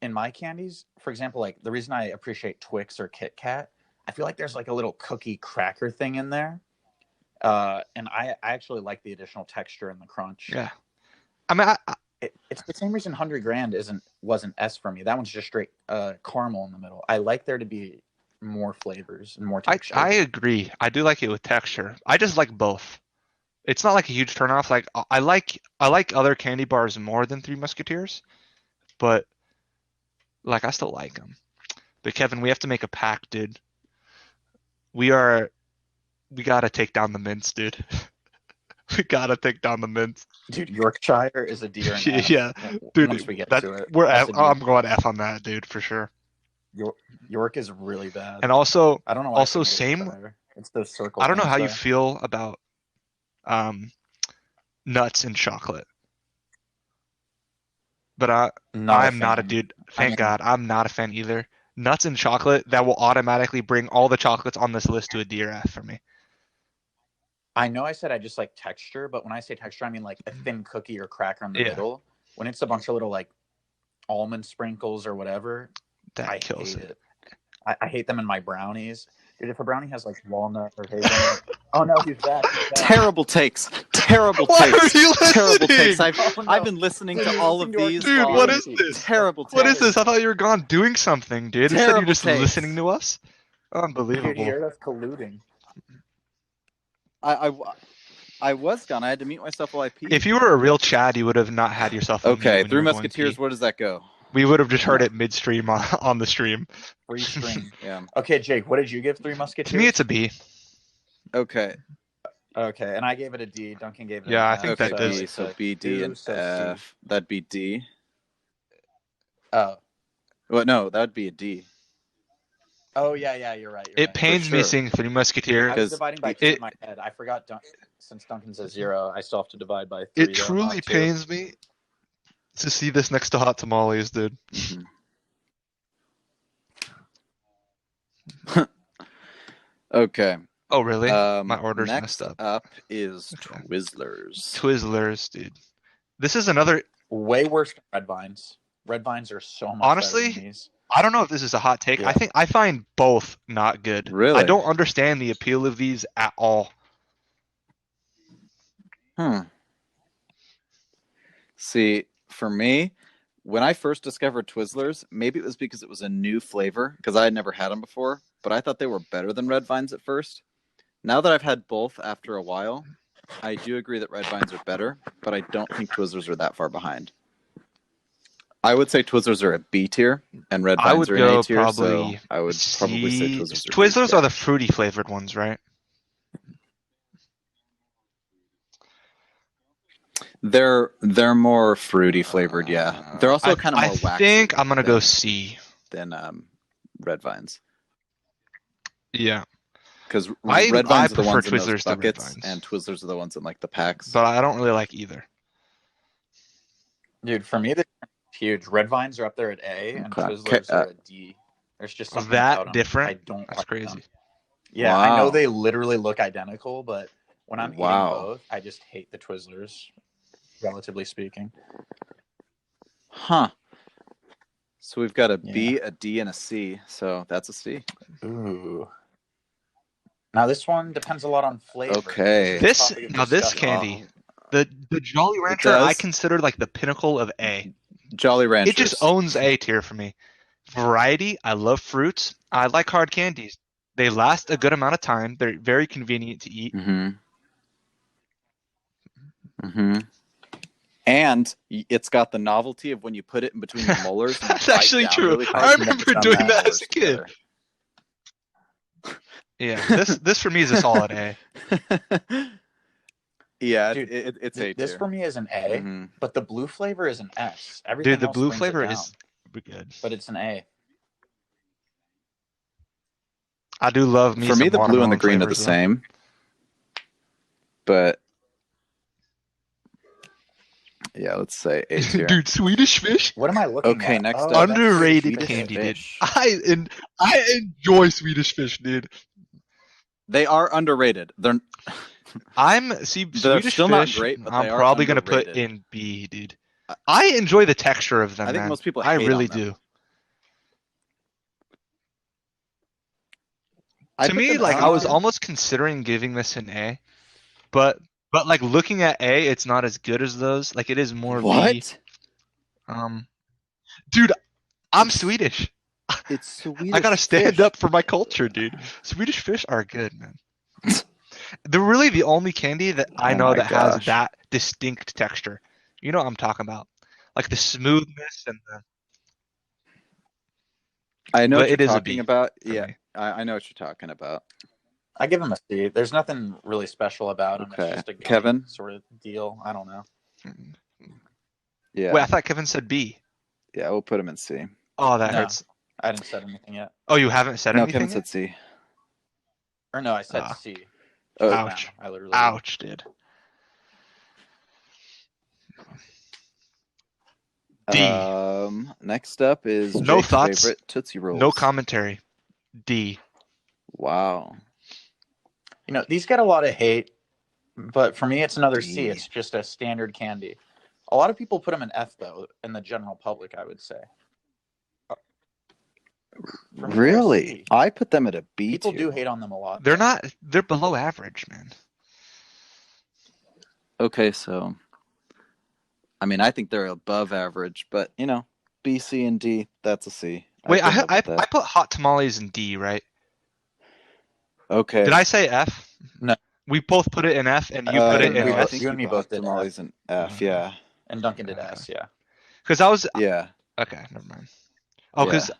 in my candies, for example, like the reason I appreciate Twix or Kit Kat, I feel like there's like a little cookie cracker thing in there. And I actually like the additional texture and the crunch. Yeah. I mean, It's the same reason 100 Grand wasn't S for me. That one's just straight caramel in the middle. I like there to be more flavors and more texture. I agree. I do like it with texture. I just like both. It's not like a huge turnoff. Like I like other candy bars more than Three Musketeers, but like I still like them. But Kevin, we have to make a pact, dude. We gotta take down the mints, dude. We gotta take down the mints. Dude, Yorkshire is a D or an F. Yeah, dude. Once we get That to it, we're that's F. a D. I'm going F on that, dude, for sure. York is really bad. And also, I don't know why. same. It's those circle. I don't know how you there. feel about nuts and chocolate, but I'm not a dude. Thank God, I'm not a fan either. Nuts and chocolate, that will automatically bring all the chocolates on this list to a D or F for me. I know I said I just like texture, but when I say texture, I mean like a thin cookie or cracker in the middle. When it's a bunch of little like almond sprinkles or whatever, that kills it. I hate them in my brownies. Dude, if a brownie has like walnut or hazelnut, oh no, he's back. Terrible takes. Terrible Why takes. are you Terrible takes. listening? I've been listening to all of these. Dude, what is this? Terrible takes. What is this? I thought you were gone doing something, dude. Instead, you're Terrible just takes. listening to us. Dude, Unbelievable. you heard us colluding. I was gone. I had to mute myself while I peed. If you were a real Chad, you would have not had yourself. Okay, Three Musketeers. Where does that go? We would have just heard it midstream on the stream. Free stream. Yeah. Okay, Jake, what did you give Three Musketeers? To me, it's a B. Okay. Okay, and I gave it a D. Duncan gave it Yeah, an I think F, that does. B, so B, D, and F. That'd be D. Oh. Well, no, that'd be a D. Oh yeah, you're right. It pains me sure. seeing Three Musketeers. I was dividing by 2 in my head. I forgot. Since Duncan says 0, I still have to divide by 3. It truly pains me to see this next to hot tamales, dude. Okay. Oh, really? My order's messed up. Next up is Twizzlers. Twizzlers, dude. This is another... way worse than Red Vines. Red Vines are so much honestly, better than these. I don't know if this is a hot take. Yeah. I find both not good. Really? I don't understand the appeal of these at all. See, for me, when I first discovered Twizzlers, maybe it was because it was a new flavor, because I had never had them before, but I thought they were better than Red Vines at first. Now that I've had both after a while, I do agree that Red Vines are better, but I don't think Twizzlers are that far behind. I would say Twizzlers are a B tier, and Red Vines are an A tier, so I would probably say Twizzlers are Twizzlers are the fruity flavored ones, right? They're more fruity flavored, yeah. They're also kind of more waxy. I think I'm gonna go C than Red Vines. Yeah, because Red Vines are the ones in Twizzlers those buckets, and Twizzlers are the ones in like the packs. But I don't really like either. Dude, for me, they're huge. Red Vines are up there at A, and Twizzlers are at D. There's just something about them. different. That's like crazy. Them. Yeah, wow. I know they literally look identical, but when I'm eating both, I just hate the Twizzlers, relatively speaking. Huh. So we've got a B, a D, and a C. So that's a C. Ooh. Now this one depends a lot on flavor. Okay. This candy, the Jolly Rancher, I consider like the pinnacle of A. Jolly Rancher. It just owns A tier for me. Variety. I love fruits. I like hard candies. They last a good amount of time. They're very convenient to eat. And it's got the novelty of when you put it in between the molars. That's actually true. Really I remember doing that as a kid. Yeah, this for me is a solid A. Yeah, dude, it's A tier. This for me is an A, but the blue flavor is an S. Everything the blue flavor is good, but it's an A. I do love me. For me, the blue and the green are the same, but yeah, let's say A tier. Dude, Swedish Fish. What am I looking at? Okay, next up. Underrated candy, dude. I enjoy Swedish Fish, dude. They are underrated. They're Swedish still Fish, not great, but I'm probably gonna put in B, dude. I enjoy the texture of them. I think most people hate I really do. To me, like I was almost considering giving this an A, but like looking at A, it's not as good as those. Like it is more B. Dude, I'm Swedish. It's Swedish. I gotta stand up for my culture, dude. Swedish Fish are good, man. They're really the only candy that I know that has that distinct texture. You know what I'm talking about, like the smoothness and the. I know what you're talking about. Yeah, I know what you're talking about. I give him a C. There's nothing really special about him. It's just a Kevin sort of deal. I don't know. Yeah. Wait, I thought Kevin said B. Yeah, we'll put him in C. Oh, that hurts. I didn't say anything yet. Oh, you haven't said anything? No, Kevin said C. Or no, I said C. Ouch. I literally Ouch, dude. D. Next up is no Jake's thoughts. Favorite Tootsie Rolls. No commentary. D. Wow. You know, these get a lot of hate, but for me, it's another C. It's just a standard candy. A lot of people put them in F, though, in the general public, I would say. Really? I put them at a B. People do hate on them a lot. They're not. They're below average, man. Okay, so I mean, I think they're above average, but you know, B, C, and D. That's a C. Wait, I put hot tamales in D, right? Okay. Did I say F? No. We both put it in F, and you put it in I S. think you and me both did tamales in F. Yeah. And Duncan did S. Yeah. Because I was. Yeah. Okay, never mind. Oh, because.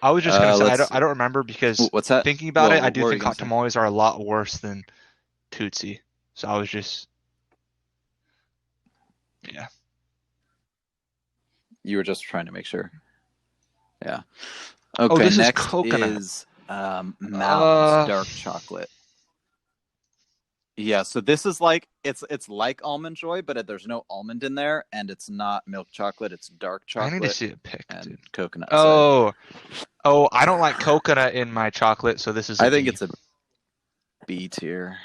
I was just gonna say I don't remember because what's that? Thinking about it, I do think hot tamales are a lot worse than Tootsie. So I was just, yeah. You were just trying to make sure. Yeah. Okay. This next is Mounds dark chocolate. Yeah, so this is like it's like Almond Joy, but there's no almond in there, and it's not milk chocolate. It's dark chocolate. I need to see it picked, and dude. Coconut. Oh, I don't like coconut in my chocolate, so this is. I think it's a B tier.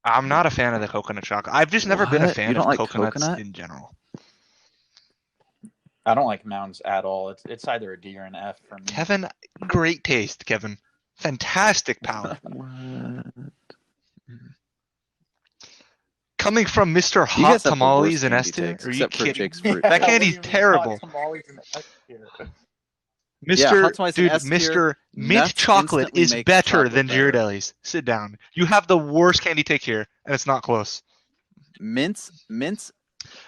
I'm not a fan of the coconut chocolate. I've just never been a fan of coconuts in general. I don't like Mounds at all. It's either a D or an F for me. Kevin, great taste, Kevin. Fantastic palate. Coming from Mr. Hot Tamales and S tier? Are you kidding? That candy's terrible. Mr. Mint Chocolate is better than Ghirardelli's. Sit down. You have the worst candy take here, and it's not close. Mints.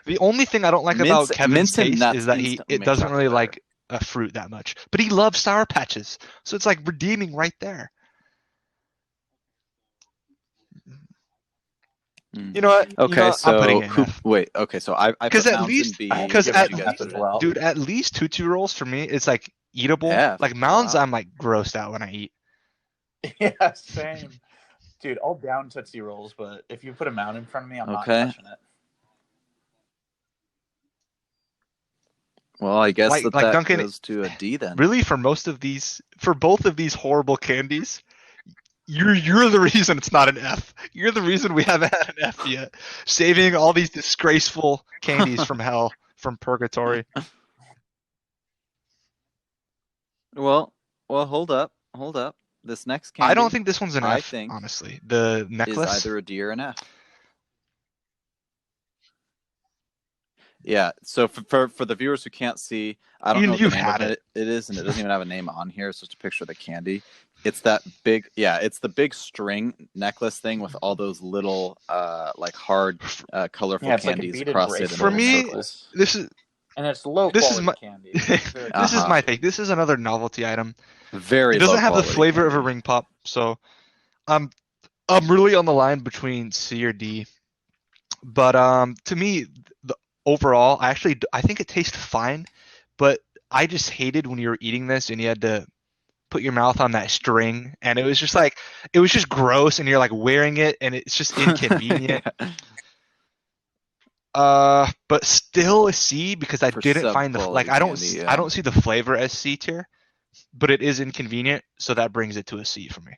The only thing I don't like about Kevin's taste is that it doesn't really like a fruit that much. But he loves Sour Patches, so it's like redeeming right there. You know what? Okay, so I'm putting it in F. Wait. Okay, so I put Mounds in B. Dude, at least Tootsie Rolls for me, it's like eatable. F. Like Mounds, I'm like grossed out when I eat. Yeah, same. Dude, I'll down Tootsie Rolls, but if you put a Mound in front of me, I'm not touching it. Well, I guess that Duncan, goes to a D then. Really, for both of these horrible candies, you're the reason it's not an F. You're the reason we haven't had an F yet. Saving all these disgraceful candies from hell, from purgatory. Well, hold up. This next candy, I don't think this one's an F, honestly. The necklace is either a D or an F. Yeah, so for the viewers who can't see, I don't know what the name of it is, and it doesn't even have a name on here. It's just a picture of the candy. It's that big, it's the big string necklace thing with all those little, like hard, colorful candies across it. For me, this is, and it's low quality candy. This is my take. This is another novelty item. Very. It doesn't have the flavor of a ring pop, so I'm really on the line between C or D. But to me, overall, I think it tastes fine, but I just hated when you were eating this and you had to put your mouth on that string, and it was just gross, and you're like wearing it, and it's just inconvenient. But still a C because I didn't find I don't see the flavor as C tier, but it is inconvenient, so that brings it to a C for me.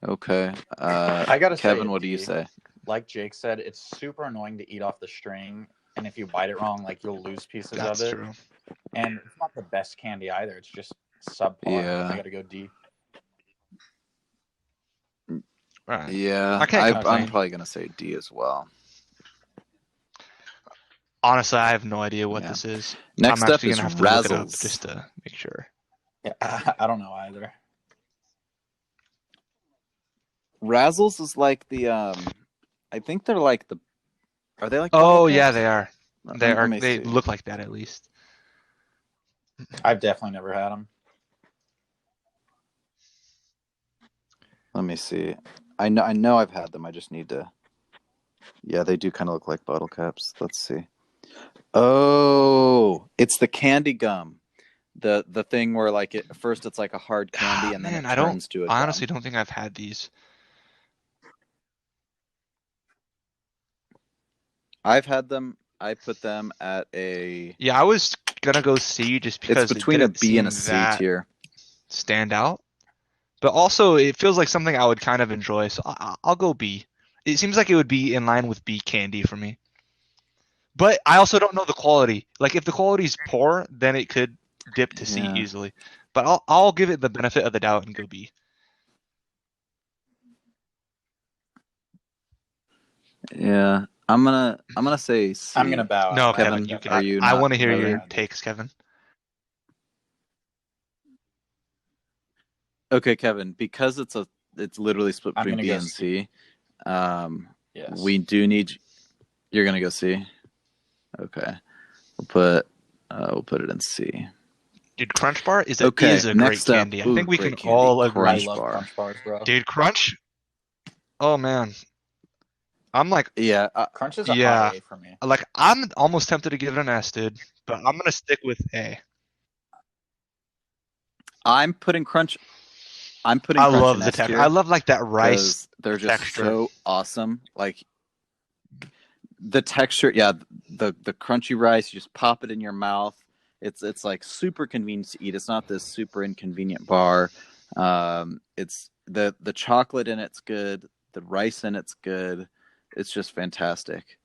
Okay. I gotta Kevin, say, what do you say? Like Jake said, it's super annoying to eat off the string, and if you bite it wrong, like you'll lose pieces of it. That's true. And it's not the best candy either. It's just subpar. Yeah. I gotta go D. Right. Yeah, I'm probably gonna say D as well. Honestly, I have no idea what this is. Next I'm up is gonna have to look it up Razzles. just to make sure. Yeah, I don't know either. Razzles is like the I think they're like the. Are they like? Oh yeah, they are. They are. They look like that at least. I've definitely never had them. Let me see. I know I've had them. I just need to. Yeah, they do kind of look like bottle caps. Let's see. Oh, it's the candy gum. The thing where like first it's like a hard candy and then it turns to a gum. I honestly don't think I've had these. I've had them. I put them at a. Yeah, I was gonna go C just because it's between a B and a C tier. Stand out, but also it feels like something I would kind of enjoy, so I'll go B. It seems like it would be in line with B candy for me. But I also don't know the quality. Like if the quality's poor, then it could dip to C easily. But I'll give it the benefit of the doubt and go B. Yeah. I'm gonna say C. I'm gonna bow. No, Kevin, you can. I want to hear your takes, Kevin. Okay, Kevin, because it's literally split between B and C. Yes. We do need. You're gonna go C. Okay, we'll put it in C. Dude, Crunch Bar is a great candy. I think we can all agree. I love Crunch Bars, bro. Dude, Crunch. Oh man. I'm like, Crunch is a high A for me. Like, I'm almost tempted to give it an S, dude, but I'm gonna stick with A. I'm putting crunch. I'm putting I crunch love in the S texture. tier I love like that rice because they're just texture. so awesome. Like the texture, yeah, the crunchy rice. You just pop it in your mouth. It's like super convenient to eat. It's not this super inconvenient bar. It's the chocolate in it's good. The rice in it's good. It's just fantastic.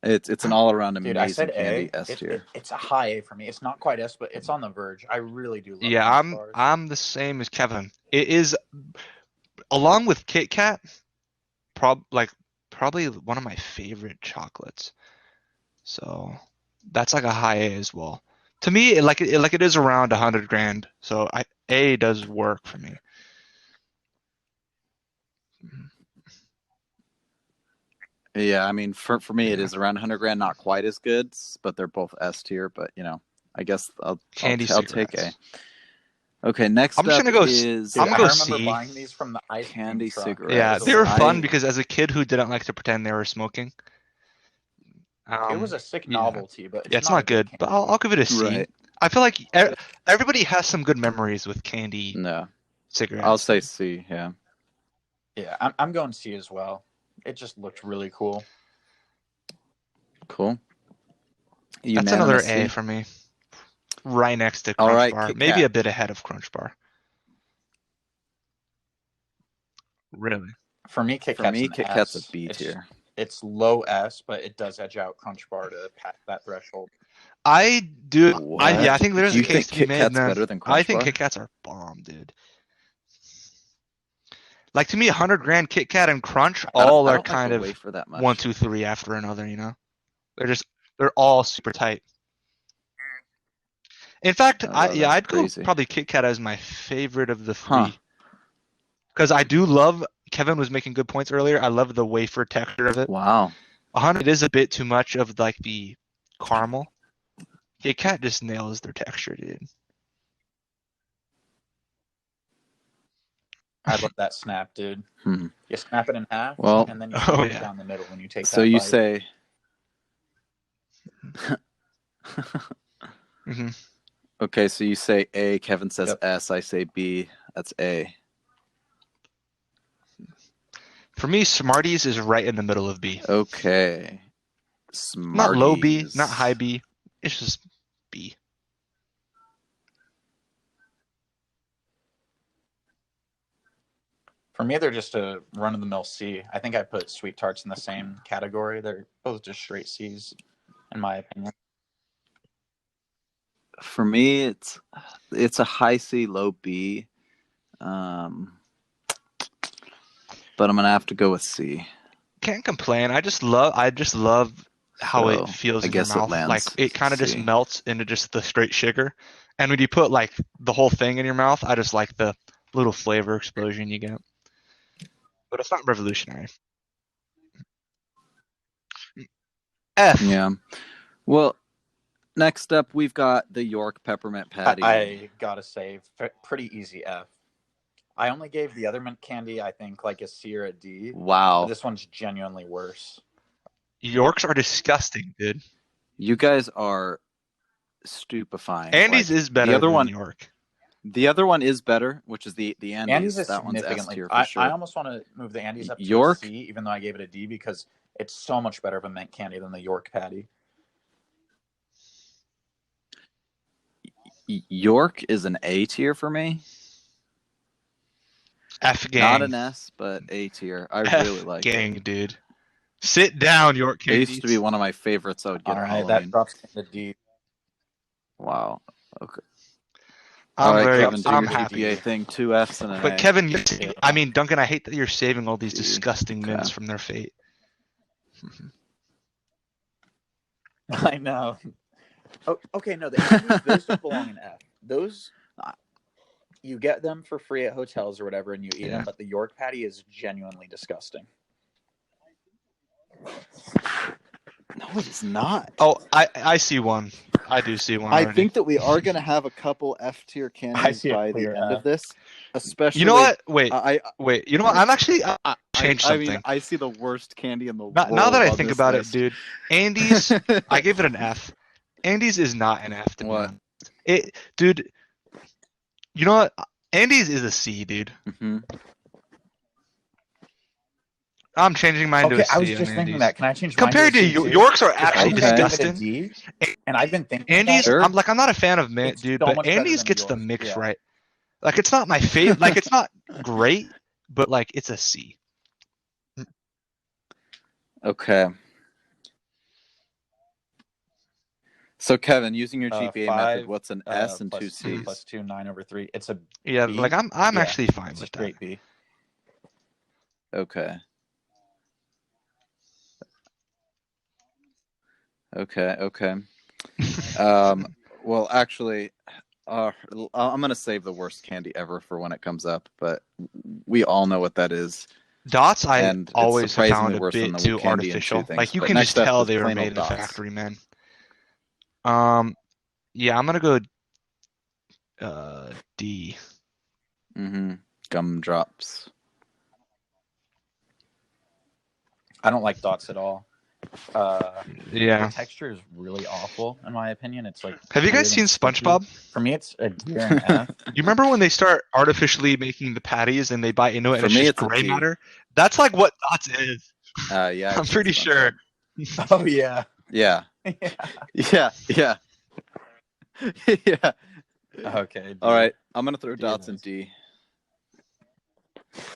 It's an all around Dude, I amazing said candy. A. S tier. It's a high A for me. It's not quite S, but it's on the verge. I really do love Yeah, Crunch bars. I'm the same as Kevin. It is, along with Kit Kat, probably one of my favorite chocolates. So that's like a high A as well. To me, it is around 100 grand. So A does work for me. Yeah, I mean, for me, it is around 100 grand. Not quite as good, but they're both S tier. But I guess I'll take A. Okay, next I'm just up gonna go. is. I'm gonna I go remember C. buying these from the ice Candy cream truck. cigarettes. Yeah, they were fun because as a kid who didn't like to pretend they were smoking, it was a sick novelty, but it's not good. But I'll give it a C. Right. I feel like everybody has some good memories with candy. No, cigarettes. I'll say C. Yeah. Yeah, I'm going C as well. It just looked really cool. Cool. That's another A for me. Right next to Crunch Bar. Maybe a bit ahead of Crunch Bar. Really? For me, Kit Kat's a B tier. It's low S, but it does edge out Crunch Bar to pass that threshold. I do. I think there's a case to be made. Better than Crunch Bar? I think Kit Kats are bomb, dude. Like, to me, 100 grand Kit Kat and Crunch all are kind of 1, 2, 3 after another. They're all super tight. In fact, I'd go probably Kit Kat as my favorite of the three. Because I do love, Kevin was making good points earlier, I love the wafer texture of it. Wow. 100 is a bit too much of like the caramel. Kit Kat just nails their texture, dude. I love that snap, dude. You snap it in half, and then you snap it down the middle when you take so that you bite. Say... Okay, so you say A, Kevin says S, I say B. That's A. For me, Smarties is right in the middle of B. Okay. Smarties. Not low B, not high B. It's just B. For me, they're just a run-of-the-mill C. I think I put Sweet Tarts in the same category. They're both just straight C's, in my opinion. For me, it's a high C, low B. But I'm gonna have to go with C. Can't complain. I just love how it feels in your mouth. Like, it kind of just melts into just the straight sugar. And when you put like the whole thing in your mouth, I just like the little flavor explosion you get. But it's not revolutionary. F. Yeah. Well, next up, we've got the York Peppermint Patty. I gotta say, pretty easy F. I only gave the other mint candy, I think, like a C or a D. Wow. But this one's genuinely worse. Yorks are disgusting, dude. You guys are stupefying. Andy's is better than York. The other one is better, which is the Andy's. Andy's is that one's S tier for sure. I almost want to move the Andy's up to York? a C, even though I gave it a D, because it's so much better of a mint candy than the York patty. York is an A tier for me. F gang. Not an S, but A tier. I really like gang, dude. Sit down, York candies. It used to be one of my favorites I would get on Halloween. That drops to the D. Wow. Okay. I'm happy. Thing, 2 Fs and an But A. Kevin, I mean, Duncan, I hate that you're saving all these disgusting mints from their fate. I know. Oh, okay, no, those don't belong in F. Those, you get them for free at hotels or whatever, and you eat them. But the York patty is genuinely disgusting. No, it is not. Oh, I see one. I do see one. I think that we are going to have a couple F tier candies by the end of this. Especially, you know what? Wait. You know what? I'm actually change something. I mean, I see the worst candy in the world. Now that I think about it, dude, Andy's. I gave it an F. Andy's is not an F to me. What? Dude. You know what? Andy's is a C, dude. Mm-hmm. I'm changing mine to a C. I was just thinking that. Can I change mine compared to to a C too? Yorks are actually disgusting. D, and I've been thinking Andy's. Sure. I'm not a fan of mint, dude, so but Andy's gets the mix yeah. right. Like it's not my favorite. Like it's not great, but like it's a C. Okay. So Kevin, using your GPA method, what's an S and two C's? Plus 2, 9/3. It's a yeah. B. Like I'm actually fine with that. Straight B. Okay. Well, actually, I'm gonna save the worst candy ever for when it comes up, but we all know what that is. Dots, I and always found a bit too artificial. Like you can just tell they were made in a factory, man. Yeah, I'm gonna go D. Mm-hmm. Gumdrops. I don't like dots at all. Yeah. The texture is really awful, in my opinion. It's like. Have you guys seen SpongeBob? For me, it's a D or an F. You remember when they start artificially making the patties and they bite into it and it's just gray matter? That's like what dots is. Yeah. I'm pretty sure. Oh yeah. Yeah. Yeah. Okay. All right. I'm gonna throw dots in D.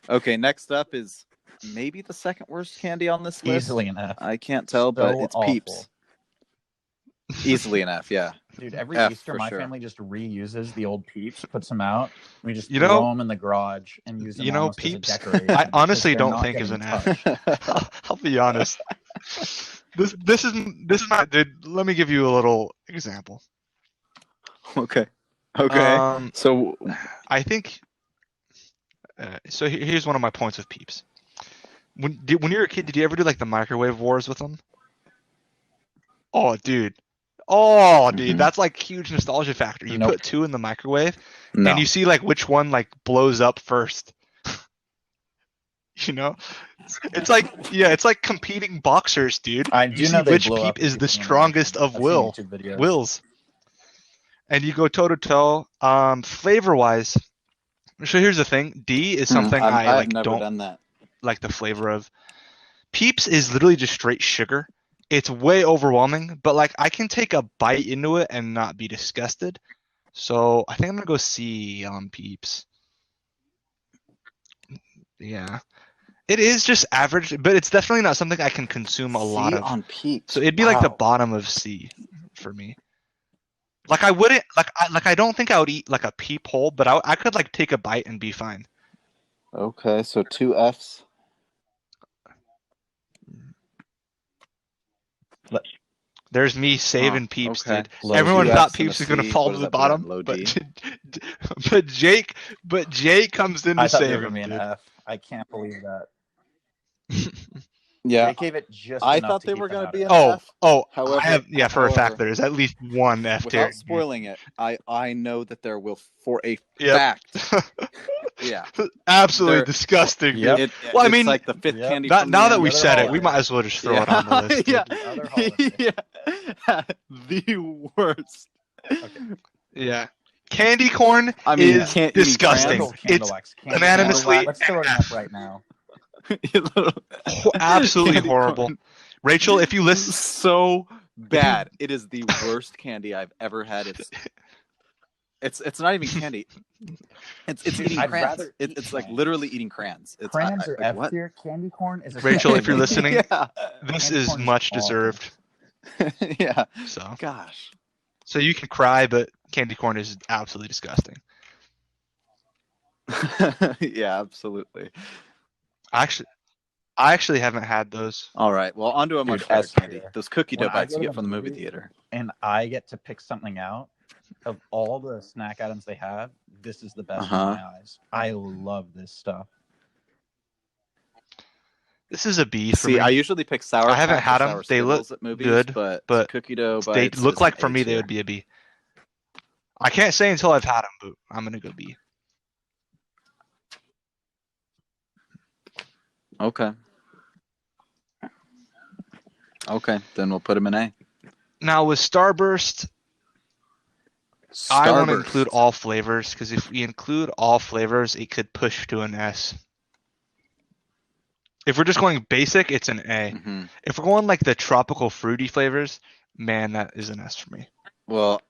Okay. Next up is maybe the second worst candy on this list. Easily an F. I can't tell, but it's awful. Peeps. Easily an F, yeah. Dude, every F Easter, my family just reuses the old Peeps, puts them out. We just throw them in the garage and use them Peeps, as a decoration. I honestly don't think is an F. I'll be honest. This is my dude. Let me give you a little example. Okay. So I think. So here's one of my points with Peeps. When you were a kid, did you ever do like the microwave wars with them? Oh, dude, that's like huge nostalgia factor. You put 2 in the microwave, and you see like which one like blows up first. You know, it's like competing boxers, dude. I do know which Peep is the strongest of wills, and you go toe to toe. Flavor wise, so here's the thing: D is something I never done that. Like the flavor of. Peeps is literally just straight sugar. It's way overwhelming, but like I can take a bite into it and not be disgusted. So I think I'm gonna go C on Peeps. Yeah, it is just average, but it's definitely not something I can consume a lot of. On Peeps. So it'd be like the bottom of C for me. Like I wouldn't I don't think I would eat like a peep hole, but I could like take a bite and be fine. Okay, so 2 Fs. There's me saving Peeps, okay. Dude. Everyone thought Peeps was gonna fall to the bottom, but Jake comes in to save him. Me an F. I can't believe that. Yeah, they gave it just. I thought they were gonna be an F. However, for a fact there's at least one F tier. Without spoiling it, I know that there will for a fact. Yeah, absolutely disgusting. Yep. Well, I mean, like the 5th candy. Now that we said it, we might as well just throw it on the list. The worst. Okay. Yeah, candy corn is disgusting. It's unanimously. Let's throw it up right now. Absolutely horrible. Corn. Rachel, if you listen, so bad. It is the worst candy I've ever had. It's not even candy. It's eating crayons. It's like literally eating crayons. Crayons are F tier. Candy corn is. Rachel, if you're listening, this is much deserved. Yeah. So. Gosh. So you can cry, but candy corn is absolutely disgusting. Yeah, absolutely. I actually haven't had those. All right. Well, on to a much better candy. Those cookie dough bites you get from the movie theater. And I get to pick something out. Of all the snack items they have, this is the best in my eyes. I love this stuff. This is a B for me. See, I usually pick sour. I haven't had them. They look at movies, good, but cookie dough bites they look like for me they would be a B. I can't say until I've had them, but I'm gonna go B. Okay. Okay, then we'll put them in A. Now with Starburst, I want to include all flavors because if we include all flavors, it could push to an S. If we're just going basic, it's an A. Mm-hmm. If we're going like the tropical fruity flavors, man, that is an S for me. Well,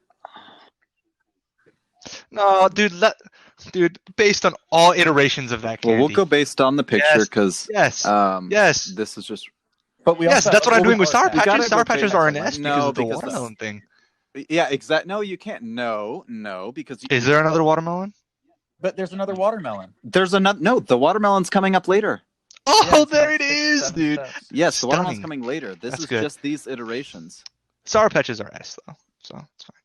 no, dude, based on all iterations of that candy. Well, we'll go based on the picture because yes, this is just. But we yes, that's what I'm doing with Sour Patches. Sour Patches are an S because of the watermelon thing. Yeah, exactly. No, you can't. No, because. Is there another watermelon? But there's another watermelon. There's another. No, the watermelon's coming up later. Oh, yeah, there it is, dude. Steps. Yes, the watermelon's coming later. This is good. Just these iterations. Sour Patches are S though, so it's fine.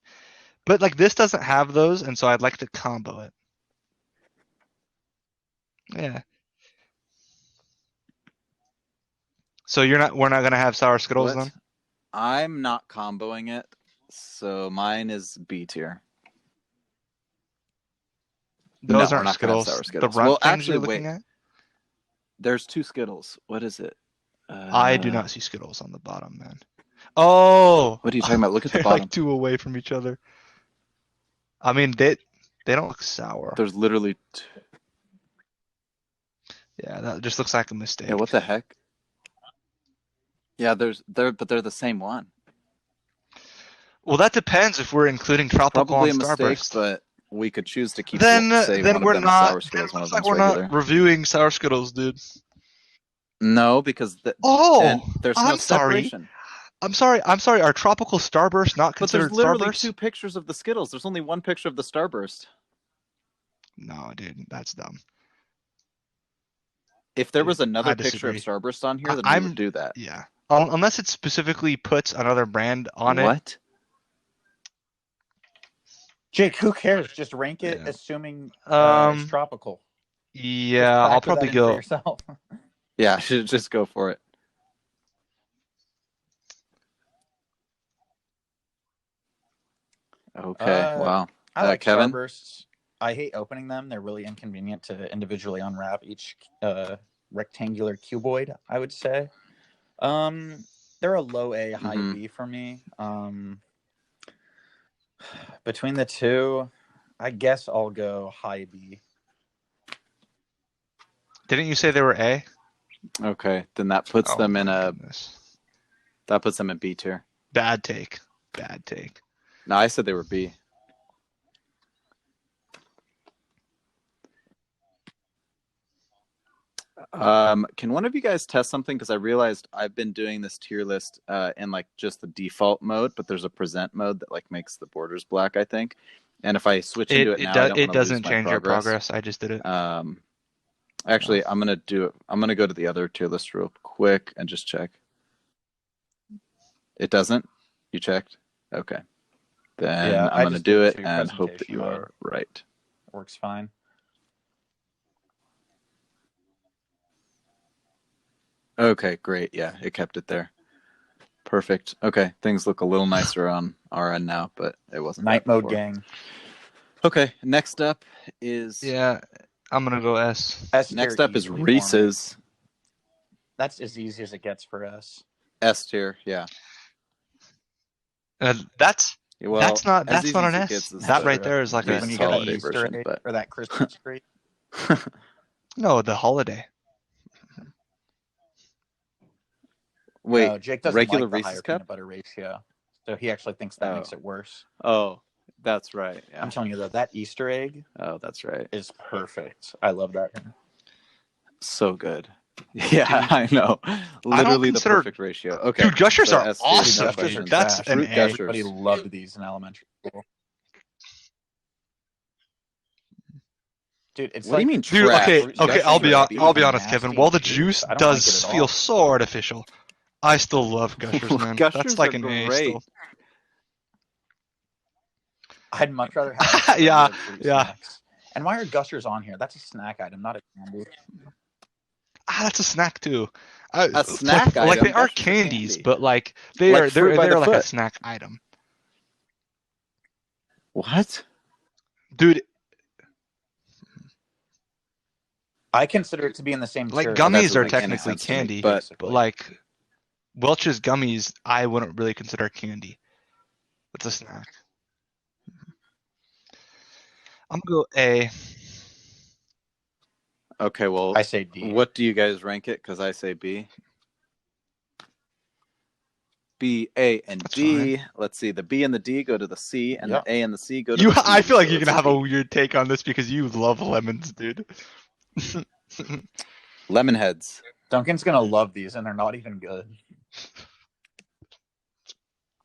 But like this doesn't have those, and so I'd like to combo it. Yeah. So we're not gonna have sour Skittles then? I'm not comboing it, so mine is B tier. Those aren't Skittles. Sour Skittles. The well, actually, you're looking at? There's 2 Skittles. What is it? I do not see Skittles on the bottom, man. Oh, what are you talking about? Look at the bottom. They're like 2 away from each other. I mean, they don't look sour. There's literally 2. Yeah, that just looks like a mistake. Yeah, what the heck? Yeah, but they're the same one. Well, that depends if we're including tropical Probably and a mistake, Starburst. But we could choose to keep. Then we're not. Sour Skittles, one of them's regular. Not reviewing sour Skittles, dude. No, because there's no separation. I'm sorry. Are tropical Starburst not considered Starburst? But there's literally 2 pictures of the Skittles. There's only 1 picture of the Starburst. No, dude, that's dumb. If there was another picture of Starburst on here, then I would do that. Yeah. Unless it specifically puts another brand on it. What? Jake, who cares? Just rank it, assuming it's tropical. Yeah, I'll probably go. Yeah, I should just go for it. Okay, wow. I like Kevin? Starbursts. I hate opening them. They're really inconvenient to individually unwrap each rectangular cuboid, I would say. They're a low A, high B for me. Between the 2, I guess I'll go high B. Didn't you say they were A? Okay, then that puts them in that puts them in B tier. Bad take. No, I said they were B. Can one of you guys test something? Because I realized I've been doing this tier list in like just the default mode, but there's a present mode that like makes the borders black, I think. And if I switch into it now, it doesn't change your progress. I just did it. Actually, I'm gonna do it. I'm gonna go to the other tier list real quick and just check. It doesn't? You checked? Okay. Then I'm gonna do it and hope that you are right. Works fine. Okay, great. Yeah, it kept it there. Perfect. Okay, things look a little nicer on our end now, but it wasn't. Night mode gang. Okay, next up is... Yeah, I'm going to go S. Next up is Reese's. That's as easy as it gets for us. S tier, yeah. That's not an S. That right there is like a holiday version, or that Christmas tree. No, the holiday. Wait, no, Jake doesn't regular like the Reese's higher cup? peanut butter ratio, so he actually thinks that makes it worse. Oh, that's right. Yeah. I'm telling you though, that Easter egg. Oh, that's right. Is perfect. I love that. So good. Yeah, I know. Literally the perfect ratio. Okay, dude, Gushers are awesome. Gushers are that's an A. Everybody loved these in elementary school. Dude, it's what do you mean, dude? trash? Okay. I'll be honest, Kevin. While the juice does feel so artificial, I still love Gushers, man. Gushers that's like an A still. I'd much rather have yeah. Snacks. And why are Gushers on here? That's a snack item, not a candy. That's a snack too. A snack item. Like they are candies, but like they're like a snack item. What? Dude, I consider it to be in the same tier. Like gummies are technically candy, but like Welch's gummies, I wouldn't really consider candy. It's a snack. I'm gonna go A. Okay, well, I say D. What do you guys rank it? Because I say B. B, A, and That's D. fine. Let's see. The B and the D go to the C, and Yep. the A and the C go to the C. I feel like so you're it's gonna have a B. weird take on this because you love lemons, dude. Lemon heads. Duncan's gonna love these, and they're not even good.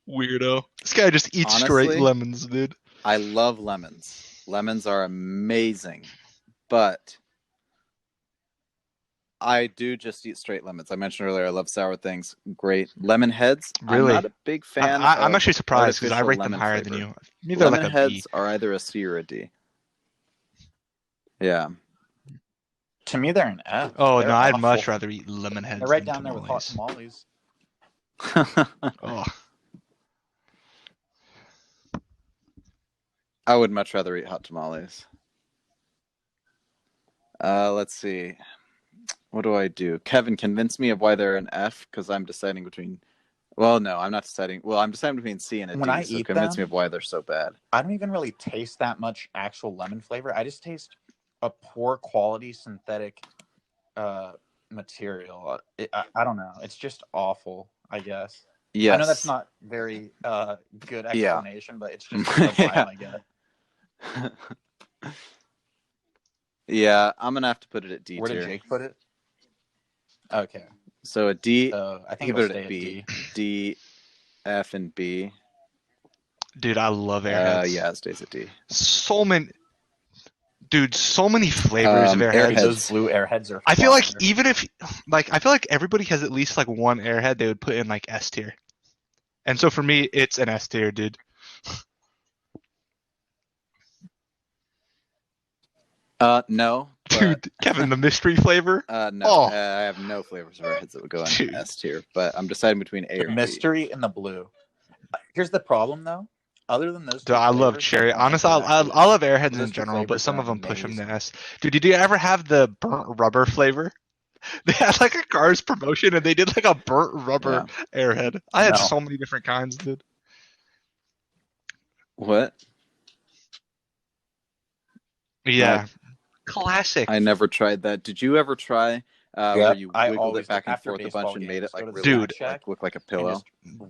Weirdo. This guy just eats straight lemons, dude. I love lemons. Lemons are amazing, but I do just eat straight lemons. I mentioned earlier I love sour things. Great. Lemon heads. Really? I'm not a big fan. I'm actually surprised because I artificial rate them lemon higher flavor. than you. Maybe they're Lemon like a heads B. are either a C or a D. Yeah. To me, they're an F. Oh They're no, I'd awful. much rather eat lemon heads. They're right than down there with hot tamales. Oh. I would much rather eat hot tamales. Let's see. What do I do? Kevin, convince me of why they're an F, because I'm deciding between... Well, no, I'm not deciding. Well, I'm deciding between C and a D, so convince me of why they're so bad. I don't even really taste that much actual lemon flavor. I just taste a poor quality synthetic material. I don't know. It's just awful, I guess. Yes. I know that's not very good explanation, but it's just the vibe I get. Yeah, I'm going to have to put it at D tier. Where did Jake put it? Okay. So a D. I think it'll stay at B. D, F, and B. Dude, I love Airheads. Yeah, it stays at D. So many flavors of Airheads. Those blue Airheads are. I feel like even if, I feel like everybody has at least one Airhead they would put in S tier, and so for me it's an S tier, dude. No. Dude, Kevin, the mystery flavor? No. Oh. I have no flavors of Airheads that would go in S tier, but I'm deciding between A or B. Mystery and the blue. Here's the problem, though. Other than those, dude, I love cherry. Honestly, I love Airheads in general, but some of them push them to S. Dude, did you ever have the burnt rubber flavor? They had a Cars promotion, and they did a burnt rubber Airhead. I had so many different kinds, dude. What? Yeah. Classic. I never tried that. Did you ever try where you wiggled it back and forth a bunch and made it really look like a pillow?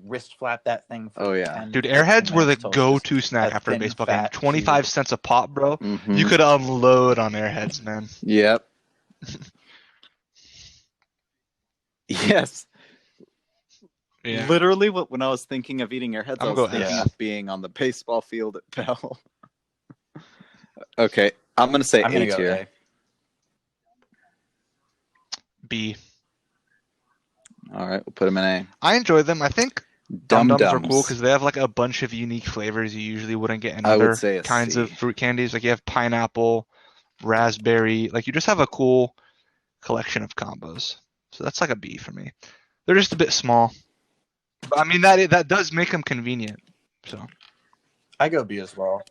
Wrist flap that thing. For dude, Airheads were the go-to snack after a baseball game. 25 cents a pop, bro. Mm-hmm. You could unload on Airheads, man. Yep. Yes. Yeah. Literally, when I was thinking of eating Airheads, I was thinking of being on the baseball field at Bell. Okay. I'm going to say A tier. B. All right, we'll put them in A. I enjoy them. I think Dum-Dums are cool because they have a bunch of unique flavors you usually wouldn't get in other kinds of fruit candies. You have pineapple, raspberry. You just have a cool collection of combos. So that's a B for me. They're just a bit small. But I mean, that does make them convenient. So I go B as well.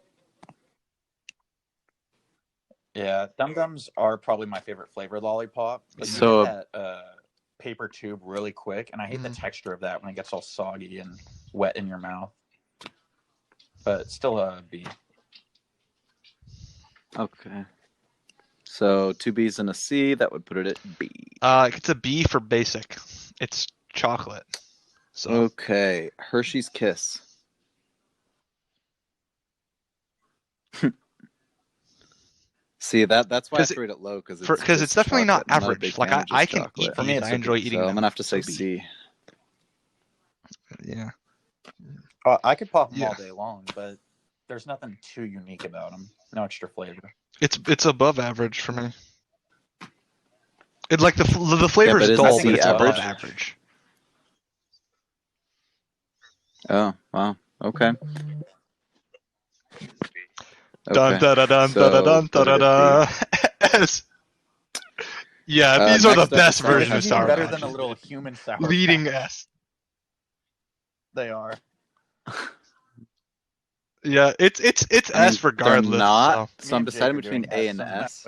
Yeah, Dum-Dums are probably my favorite flavor lollipop. So that paper tube really quick, and I hate the texture of that when it gets all soggy and wet in your mouth. But it's still a B. Okay. So 2 B's and a C, that would put it at B. It's a B for basic. It's chocolate. So. Okay, Hershey's Kiss. See, that's why I threw it at low, because it's definitely not average. I can eat for me. I enjoy eating them. I'm gonna have to say C. Yeah. I could pop them all day long, but there's nothing too unique about them. No extra flavor. It's above average for me. The flavor is dull, but it's above average. Oh wow. Okay. Dun dun dun dun dun dun dun dun. Yeah, these are the best versions of Sour Patch. Better than a little human Sour Patch. Leading S. They are. Yeah, it's S regardless. Not. So I'm deciding between A and S.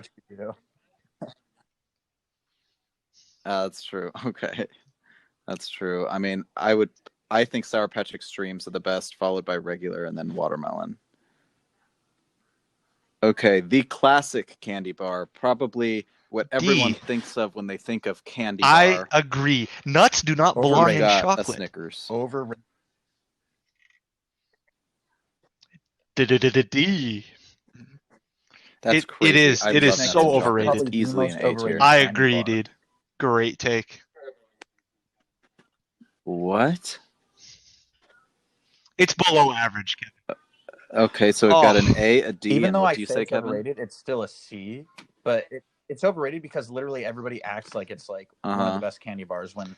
That's true. Okay, that's true. I mean, I think Sour Patch Extremes are the best, followed by regular, and then watermelon. Okay, the classic candy bar, probably what everyone D. thinks of when they think of candy I bar. agree. Nuts do not belong We've in Overrated. got a chocolate. Snickers. Overrated. D. That's It crazy. is. I It is love nuts so and Snickers is chocolate. It's overrated. probably the easily most an A overrated tier. I candy agree, bar. dude. Great take. What? It's below average, Kevin. Okay, so we've got an A, a D, Even and though what I do you say say, it's Kevin? overrated, it's still a C. But it's overrated because literally everybody acts like it's like one of the best candy bars when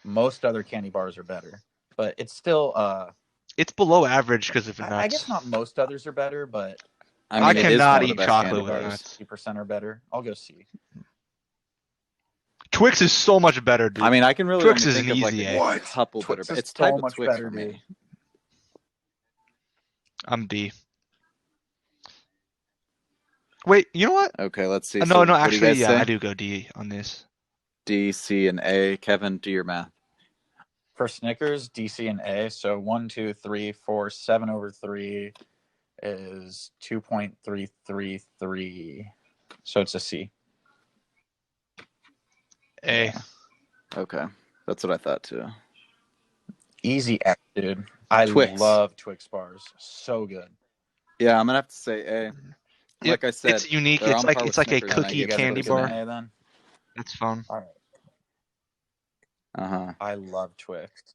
most other candy bars are better. But it's still It's below average because of the nuts. I guess not most others are better, but I mean, it is cannot one of the eat best chocolate candy with bars. nuts. 50% are better. I'll go C. Twix is so much better, dude. I mean, I can really Twix only is think an of like easy a A. couple Twix that are. is It's tied so with much Twix better, for me. dude. I'm D. Wait, you know what? Okay, let's see. No, So no, what do you actually, guys yeah, say? I do go D on this. D, C, and A. Kevin, do your math. For Snickers, D, C, and A. So 1, 2, 3, 4, 7 over 3 is 2.333. So it's a C. A. Yeah. Okay, that's what I thought too. Easy F, dude. I love Twix bars. So good. Yeah, I'm gonna have to say A. Like I said, it's unique. they're It's on like par with it's like a Snickers, and I cookie give candy Snickers an bar. A then. That's fun. All right. I love Twix.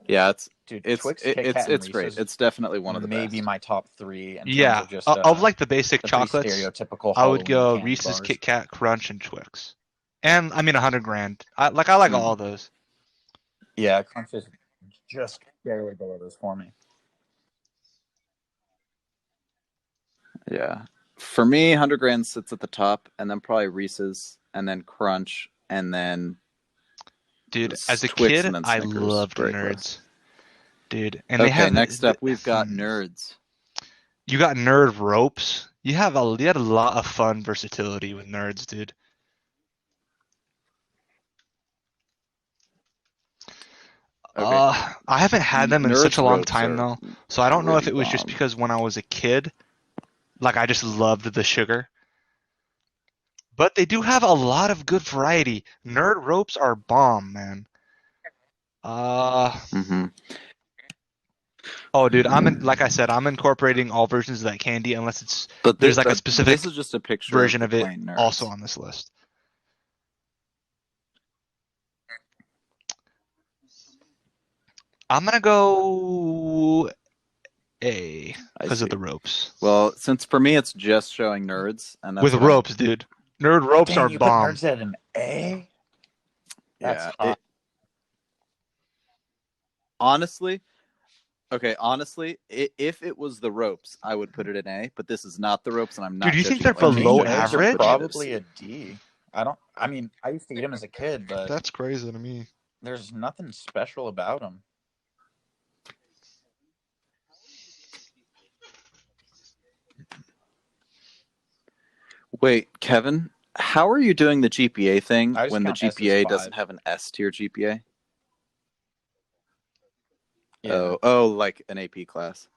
Yeah, Twix, Kit Kat, and it's great. Reese's It's definitely one of the maybe best. my top 3 in terms Yeah, of just of like the basic the chocolates, stereotypical I would Halloween go candy Reese's, bars. Kit Kat, Crunch, and Twix. And I mean, 100 grand. I like all those. Yeah, Crunch is just barely below this for me. Yeah, for me, 100 grand sits at the top, and then probably Reese's, and then Crunch, and then. Dude, as a Twix kid, and then I Snickers. loved Very Nerds. close. Dude, and okay, they have next up we've got Nerds. You got Nerd Ropes. You had a lot of fun versatility with Nerds, dude. Okay. I haven't had them in Nerds such a long Ropes time though, so I don't know if it was just because when I was a kid, like I just loved the sugar. But they do have a lot of good variety. Nerd Ropes are bomb, man. Oh, dude, like I said, I'm incorporating all versions of that candy unless it's there's like a specific this is just a picture version of, of it Nerds. also on this list. I'm gonna go A because of the ropes. Well, since for me it's just showing Nerds, and that's with ropes, dude. Nerd Ropes are you bomb. Put Nerds at an A? That's hot. Honestly, if it was the ropes, I would put it in A. But this is not the ropes, and I'm not. Dude, you think they're below average? Probably a D. I mean, I used to eat them as a kid, but that's crazy to me. There's nothing special about them. Wait, Kevin, how are you doing the GPA thing when the count S as GPA 5. doesn't have an S tier GPA? Yeah. Oh, like an AP class.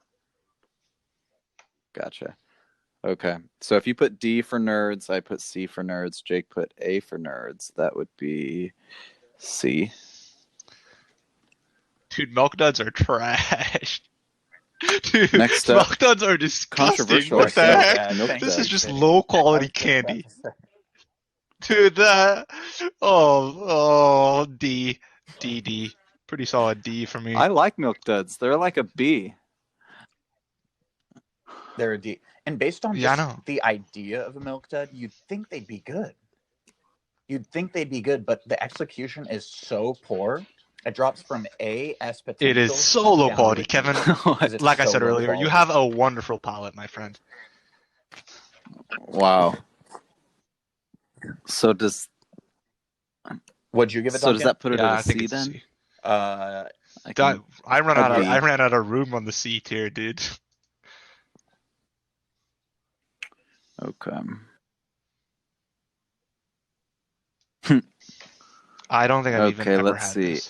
Gotcha. Okay, so if you put D for Nerds, I put C for Nerds, Jake put A for Nerds, that would be C. Dude, Milk Duds are trash. Dude, Next up, Milk Duds are disgusting. What the heck? This is just low quality candy. Dude, D. Pretty solid D for me. I like Milk Duds. They're like a B. They're a D. And based on just the idea of a Milk Dud, you'd think they'd be good. But the execution is so poor. It drops from A, S potential. It is so low quality, Kevin. Like I said earlier, you have a wonderful palate, my friend. Wow. So What'd you give it? So does that put it at a C then? C. I ran out of room on the C tier, dude. Okay. I don't think I've even ever let's had see. this.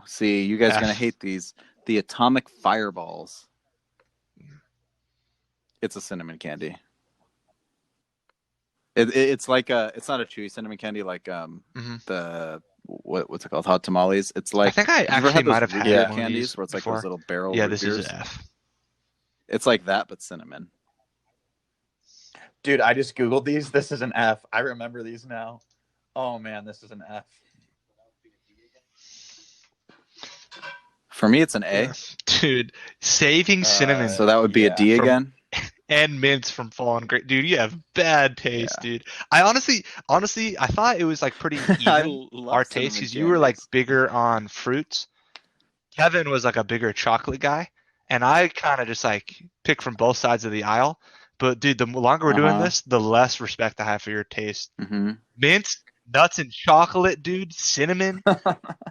See, you guys are gonna hate these. The atomic fireballs. It's a cinnamon candy. It's like it's not a chewy cinnamon candy like the what's it called, hot tamales. It's like, I think I have you ever actually had those might have root had beer one of candies these where it's like before. those little barrel Yeah, root this beers? is an F. It's like that, but cinnamon. Dude, I just Googled these. This is an F. I remember these now. Oh, man, this is an F. For me, it's an A. Yeah. Dude, saving cinnamon. So that would be a D again. And mints from Fallen Grape. Dude, you have bad taste, dude. I honestly, I thought it was like pretty even, our taste, because you were like bigger on fruits. Kevin was like a bigger chocolate guy, and I kind of just like pick from both sides of the aisle. But dude, the longer we're doing this, the less respect I have for your taste. Mint, nuts, and chocolate, dude. Cinnamon.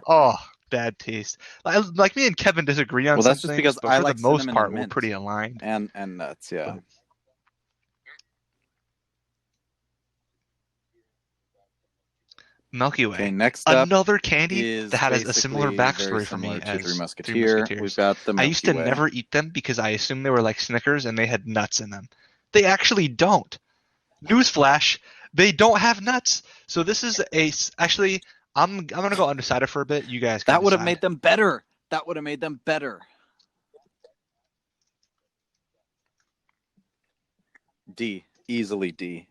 Oh, bad taste. Like me and Kevin disagree on some things. Well, that's just because I like, for the most part, we're pretty aligned. And nuts, yeah. But Milky Way. Okay, next up, another candy that had a similar backstory for me as Three Musketeers. We've got the Milky I used to Way. never eat them because I assumed they were like Snickers and they had nuts in them. They actually don't. Newsflash, they don't have nuts. So this is actually, I'm gonna go undecided for a bit. You guys can That would have decide. made them better. That would have made them better. D, easily D.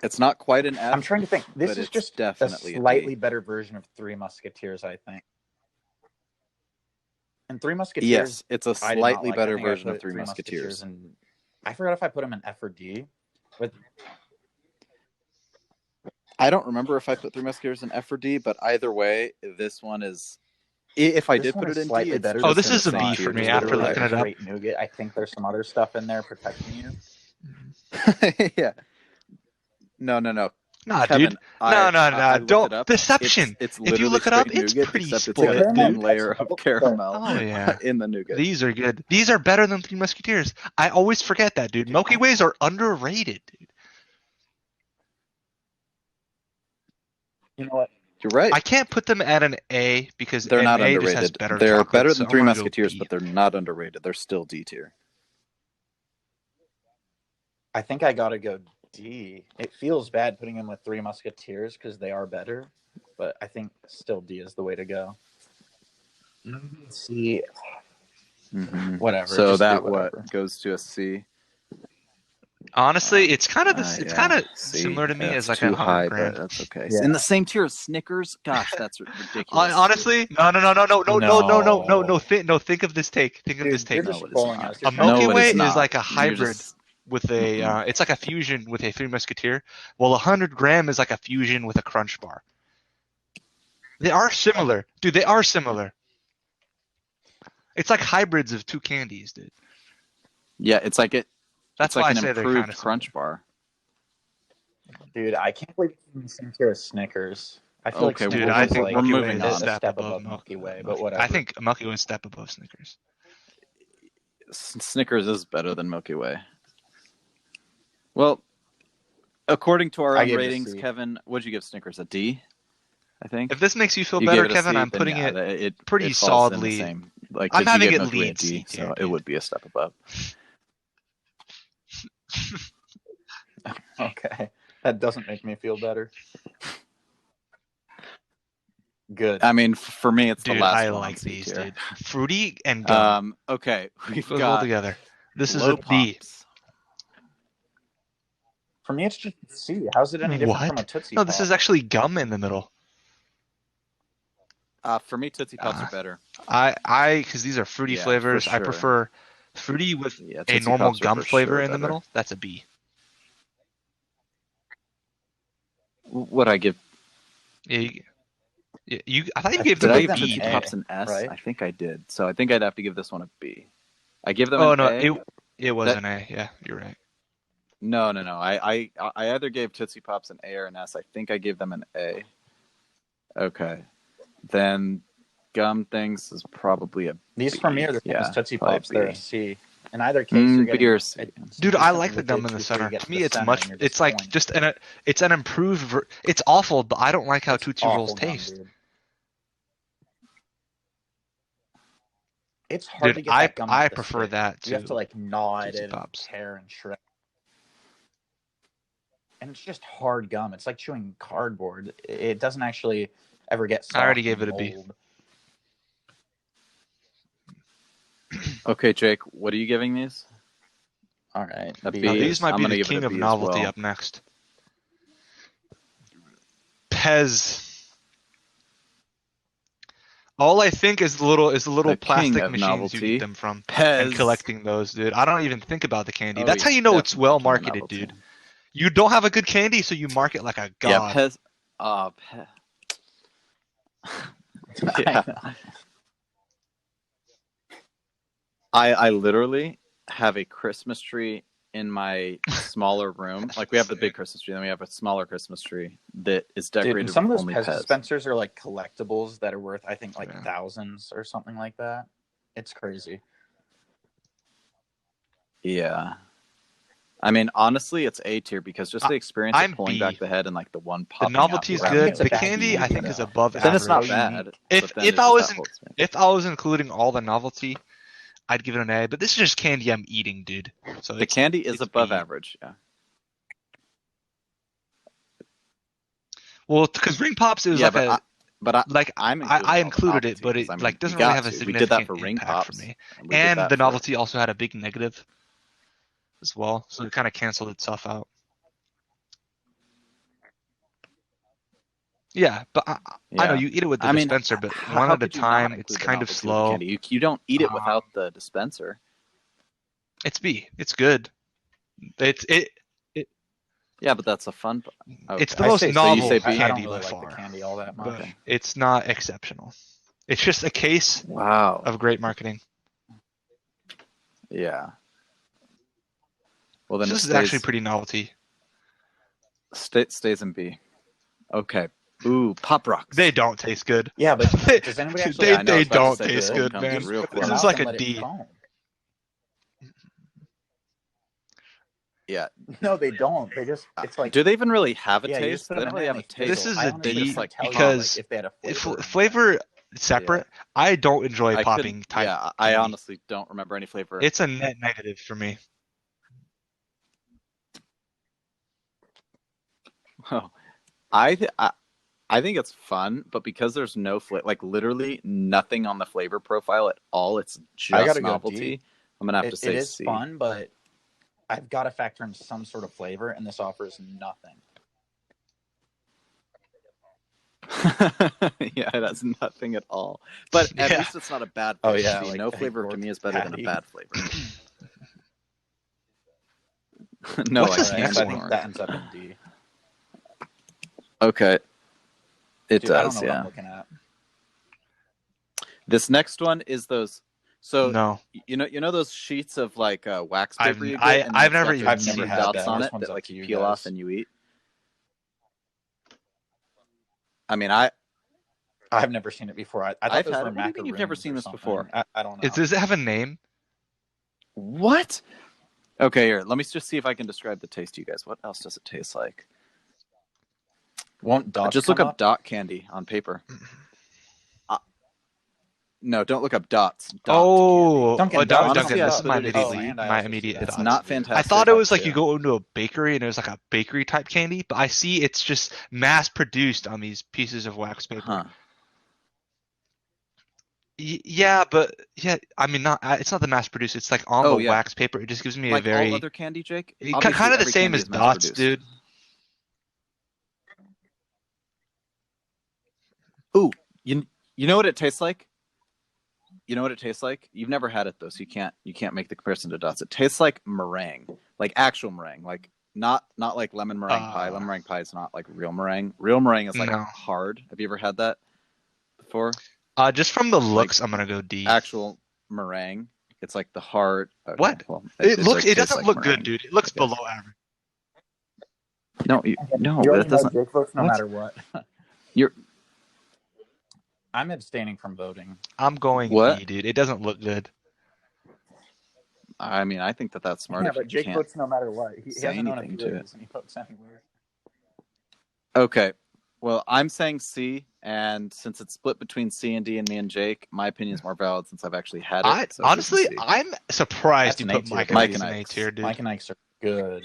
It's not quite an F. I'm trying to think. This is just definitely a slightly better version of Three Musketeers, I think. And Three Musketeers. Yes, it's a slightly better version of Three Musketeers. And I forgot if I put them in F or D. But I don't remember if I put Three Musketeers in F or D, but either way, this one is. If I did put it in D, it's better. Oh, this is a B for me after looking it up. Nougat. I think there's some other stuff in there protecting you. Yeah. No. Nah, Kevin, dude. No. Don't. Deception. It's if you look it up, it's pretty split. It's got a thin layer of caramel in the nougat. These are good. These are better than Three Musketeers. I always forget that, dude. Milky Ways are underrated, dude. You know what? You're right. I can't put them at an A because they're not underrated. Just has better they're chocolate, better than so Three Musketeers, but they're not underrated. They're still D tier. I think I gotta go D. It feels bad putting them with Three Musketeers because they are better, but I think still D is the way to go. C. Whatever. So that what goes to a C. Honestly, it's kind of this. It's kind of similar to me as like too a high, grand. but that's okay. Yeah. In the same tier as Snickers. Gosh, that's ridiculous. Honestly, no. Think of this take. Think of this take. A Milky Way is like a hybrid with a. It's like a fusion with a Three Musketeer. Well, 100 gram is like a fusion with a Crunch Bar. They are similar, dude. They are similar. It's like hybrids of two candies, dude. Yeah, it's like it. That's why I an say improved they're kind of Crunch Bar. Dude, I can't believe it's in the same tier as Snickers. I feel like dude, I think like Milky Way is a step above Milky Way, but whatever. I think Milky Way is step above Snickers. Snickers is better than Milky Way. Well, according to our own ratings, Kevin, what'd you give Snickers? A D, I think. If this makes you feel better, Kevin, I'm putting it pretty solidly. Like, I'm having it lead D, so it would be a step above. Okay, that doesn't make me feel better. Good. I mean, for me, it's the last I one. Like these, dude. Fruity and gum. Okay, we've got all together. This is a B. For me, it's just C. How's it any different from a Tootsie Pop? No, this is actually gum in the middle. For me, Tootsie Pops are better. Because these are fruity flavors. I prefer fruity with a normal gum flavor in the middle. That's a B. What I give? I thought you gave them a B. Tootsie Pops an S. Right? I think I did. So I think I'd have to give this one a B. I give them. It was an A. Yeah, you're right. No. I either gave Tootsie Pops an A or an S. I think I gave them an A. Okay. Then gum things is probably a B. These for me are the same as Tootsie Pops. They're a C. In either case, you're getting dude, I like the gum in the center. To me, it's much. It's like it's an improved. It's awful, but I don't like how Tootsie Rolls taste. It's hard to get that gum I off the prefer stick. that You have to like gnaw it Tootsie and Pops. tear and shred. And it's just hard gum. It's like chewing cardboard. It doesn't actually ever get soft. I already gave it a B. Okay, Jake, what are you giving these? All right. A Now, these might be the king of novelty well. up next. Pez. All I think is the little plastic machines novelty. You get them from. Pez. And collecting those, dude. I don't even think about the candy. Oh, That's yeah, how you know it's well marketed, dude. You don't have a good candy, so you market like a god. Yeah, Pez. Yeah. I literally have a Christmas tree in my smaller room. Like, we have the big Christmas tree, then we have a smaller Christmas tree that is decorated Dude, some with of those only Pez dispensers are like collectibles that are worth, I think, like thousands or something like that. It's crazy. Yeah. I mean, honestly, it's A tier because just the experience of pulling back the head and like the one popping the novelty is good. The candy, I think, is above average. Then it's not bad. If I was including all the novelty, I'd give it an A. But this is just candy I'm eating, dude. So the candy is above average. Yeah. Well, because Ring Pops is I included it, but it like doesn't really have a significant we did that for Ring impact Pops for me. And the novelty also had a big negative as well, so it kind of canceled itself out. Yeah, but I know you eat it with the dispenser, but one at a time, it's kind of slow. You don't eat it without the dispenser. It's B. It's good. Yeah, but that's a fun. Okay. It's the most novel candy I don't really by like far. The candy all that much. But it's not exceptional. It's just a case of great marketing. Yeah. Well, then this is actually pretty novelty. Stays in B. Okay. Ooh, Pop Rocks. They don't taste good. Yeah, but does anybody actually? They don't taste good, man. This is like a D. Yeah. No, they don't. They just, it's like. Do they even really have a taste? They don't really have a taste. This is a D because if flavor separate, I don't enjoy popping type. Yeah, I honestly don't remember any flavor. It's a net negative for me. Oh, I think it's fun, but because there's no flavor, like literally nothing on the flavor profile at all, it's just novelty. I'm gonna have to say it is C. fun, but I've got to factor in some sort of flavor, and this offers nothing. Yeah, it has nothing at all. But at least it's not a bad flavor. Oh yeah, like, no flavor to me is better than a bad flavor. No, I can't. I think that ends up in D. Okay. It Dude, does, I don't know yeah. what I'm looking at. This next one is those. So no, you know those sheets of like wax paper you get. I've never had dots on it that like you peel off and you eat. I mean, I've never seen it before. I thought those were macaroons. What do you mean you've never seen this before? I don't know. Does it have a name? What? Okay, here. Let me just see if I can describe the taste to you guys. What else does it taste like? Won't dots just look up dot candy on paper. No, don't look up dots. Dunkin'. Honestly, this is my immediate. It's thoughts. not fantastic. I thought it was like you go into a bakery and it was like a bakery type candy, but I see it's just mass produced on these pieces of wax paper. Huh. Yeah, but I mean, it's not the mass produced. It's like on the wax paper. It just gives me like a very all other candy, Jake. Kind of the same as dots, dude. Ooh, you know what it tastes like? You know what it tastes like? You've never had it though, so you can't make the comparison to dots. It tastes like meringue, like actual meringue, like not like lemon meringue pie. Lemon meringue pie is not like real meringue. Real meringue is like hard. Have you ever had that before? Just from the looks, I'm gonna go D. Actual meringue. It's like the hard. Okay, what? Well, it doesn't look good, dude. It looks below average. No, but it doesn't. Jake votes no matter what. I'm abstaining from voting. I'm going D, dude. It doesn't look good. I mean, I think that's smart. Yeah, but Jake votes no matter what. He hasn't known to it, and he votes anywhere. Okay. Well, I'm saying C And since it's split between C and D and me and Jake, my opinion is more valid since I've actually had it. So honestly, I'm surprised you put Mike and A tier, dude. Mike and Ike's are good.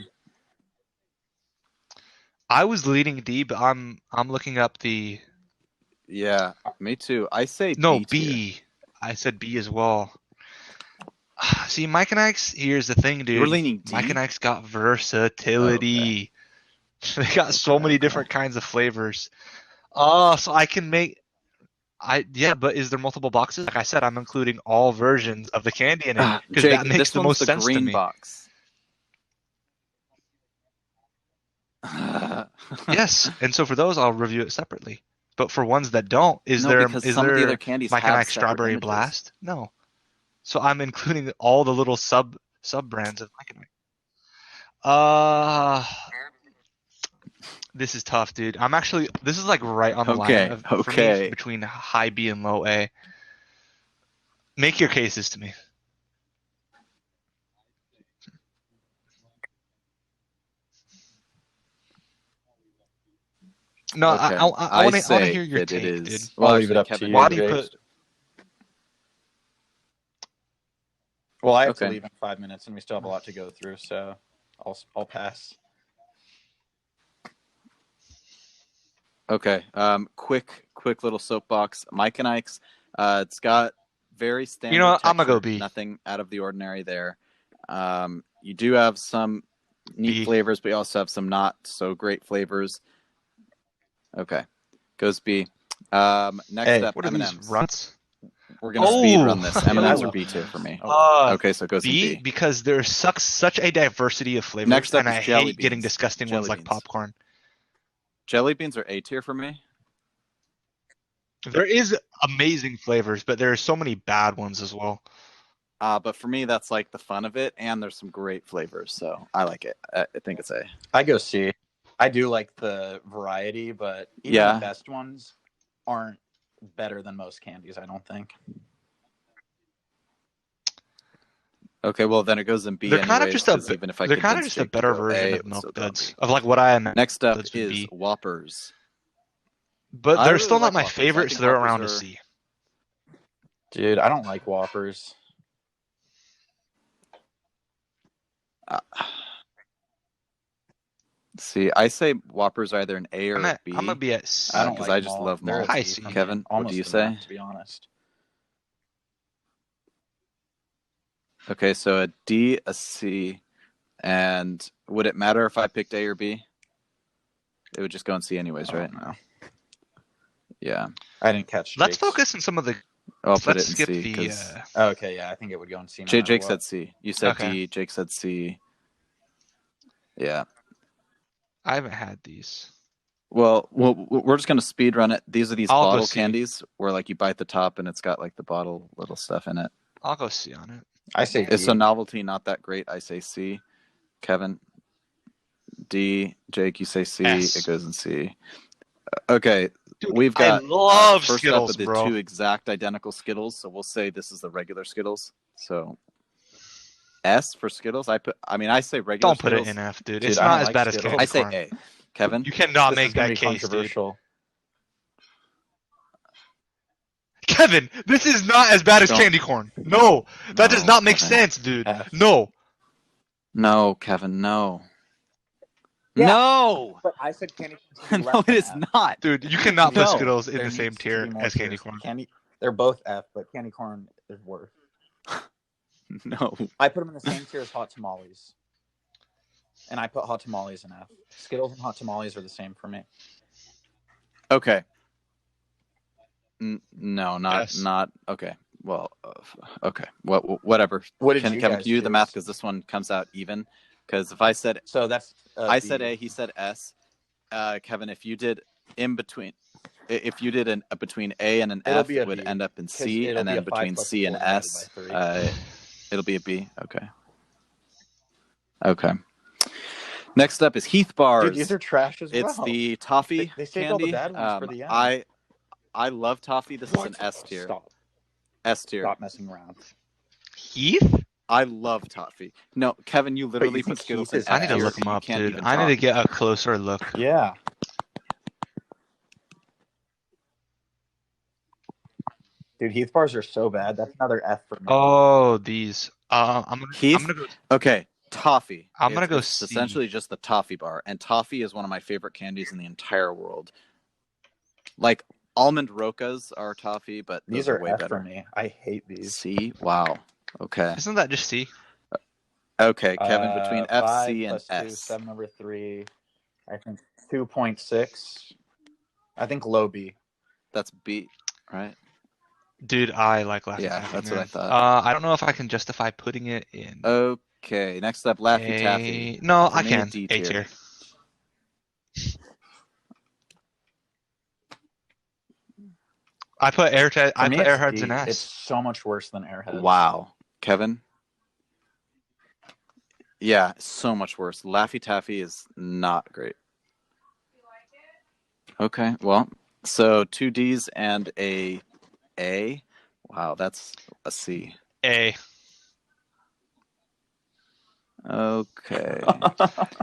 I was leading D, but I'm looking up the. Yeah, me too. I say no B. Tier. I said B as well. See, Mike and Ike's. Here's the thing, dude. You're leaning D? Mike and Ike's got versatility. Okay. They got so many different kinds of flavors. So I can make. But is there multiple boxes? Like I said, I'm including all versions of the candy in it because that makes the most sense to me. Box. Yes, and so for those, I'll review it separately. But for ones that don't, is there some of the other candies Mike and have Ike Strawberry images. Blast? No. So I'm including all the little sub brands of Mike and Ike. This is tough, dude. This is like right on the line for me between high B and low A. Make your cases to me. No, okay. I want to hear your take, dude. Well, I'll leave it up to you. Why do you put? Well, I have to leave in 5 minutes, and we still have a lot to go through, so I'll pass. Okay. Quick little soapbox. Mike and Ike's. It's got very standard. You know, texture, I'm gonna go B. Nothing out of the ordinary there. You do have some neat flavors, but you also have some not so great flavors. Okay, goes B. Next up, what are M&Ms. These runs? We're gonna speed run this. M&Ms are B tier for me. Okay, so it goes B, in B because there's such a diversity of flavors. Next up and is I jelly hate beans. getting disgusting ones like popcorn. Jelly beans are A tier for me. There is amazing flavors, but there are so many bad ones as well. But for me, that's like the fun of it, and there's some great flavors, so I like it. I think it's A. I go C. I do like the variety, but even the best ones aren't better than most candies, I don't think. Okay, well then it goes in B. They're kind of just a better version of Milk Duds, of like what I am. Next up is Whoppers. But they're still not my favorite, so they're around a C. Dude, I don't like Whoppers. See, I say Whoppers are either an A or a B. I'm gonna be at C. I don't because I just love malls. High C. Kevin, what do you say? To be honest. Okay, so a D, a C, and would it matter if I picked A or B? It would just go in C anyways, right? No. Yeah. I didn't catch. Let's focus on some of the. I'll put it in C. Okay, yeah, I think it would go in C. Jake said C. You said D. Jake said C. Yeah. I haven't had these. Well, we're just gonna speed run it. These are these bottle candies where like you bite the top and it's got like the bottle little stuff in it. I'll go C on it. I say D. So novelty not that great. I say C. Kevin, D. Jake, you say C. S. It goes in C. Okay, dude, we've got I love first Skittles, up with the two exact identical Skittles. So we'll say this is the regular Skittles. So S for Skittles. I say regular. Don't put Skittles. it in F, dude. It's not as bad as candy corn. I say A. Kevin, you cannot make that case, controversial. Dude. Kevin, this is not as bad as candy corn. No, that does not make sense, dude. No. No, Kevin, no. Yeah, no! But I said candy corn. No, it is not. Dude, you cannot put Skittles in the same tier as candy corn. They're both F, but candy corn is worse. No. I put them in the same tier as hot tamales. And I put hot tamales in F. Skittles and hot tamales are the same for me. Okay. No, not okay. Well, okay. Whatever. Kevin, can you do the math because this one comes out even? Because if I said I said A, he said S. Kevin, if you did in between, if you did between A and an F, it would end up in C, and then between C and S, it'll be a B. Okay. Okay. Next up is Heath bars. Dude, these are trash as well. It's the toffee they saved candy. all the bad ones for the end. I love toffee. This is an S tier. Stop. S tier. Stop messing around. Heath? I love toffee. No, Kevin, you literally put Skittles in S tier. I need to look them up, dude. I need to get a closer look. Yeah. Dude, Heath bars are so bad. That's another F for me. Oh, these. I'm gonna go. Okay, toffee. I'm gonna go It's C. essentially just the toffee bar, and toffee is one of my favorite candies in the entire world. Like almond rokas are toffee, but these are way F better for me. I hate these. C. Wow. Okay. Isn't that just C? Okay, Kevin, between F, C, and 5 + 2, S. 7/3. I think 2.6. I think low B. That's B, right? Dude, I like Laffy Yeah, Taffy, that's man. what I thought. I don't know if I can justify putting it in. Okay, next up, Laffy Taffy. No, For I me, can. D A tier. tier. I put Airheads in S. It's so much worse than Airheads. Wow. Kevin? Yeah, so much worse. Laffy Taffy is not great. Okay, well, so 2 Ds and a A. Wow, that's a C. A. Okay.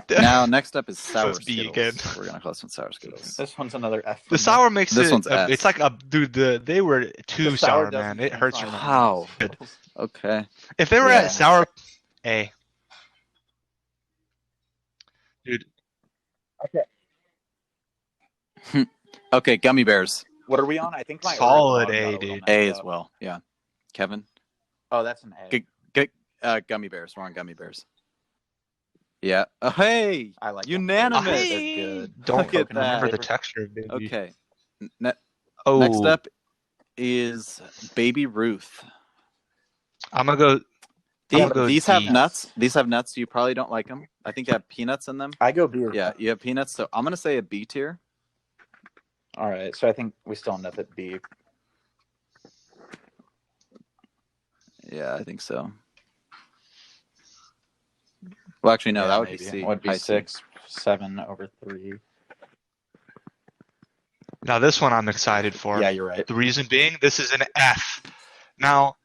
Now, next up is sour B Skittles. again. We're gonna close with sour Skittles. This one's another F. The sour makes this it. One's S. It's like dude. They were too sour, man. It hurts your. Wow. Okay. If they were at sour, A. Dude. Okay. Okay, gummy bears. What are we on? I think my solid A, dude. A as well. Yeah. Kevin. Oh, that's an A. Gummy bears. We're on gummy bears. Yeah. Oh, hey. I like unanimous. They're good. Don't remember that. the texture of it. Okay. Next up is Baby Ruth. I'm gonna go. These have nuts. These have nuts. You probably don't like them. I think you have peanuts in them. I go B. Yeah, you have peanuts. So I'm gonna say a B tier. All right. So I think we still end up at B. Yeah, I think so. Well, actually, no, that would maybe. be C. It would be 6, 7/3. Now this one I'm excited for. Yeah, you're right. The reason being, this is an F. Now,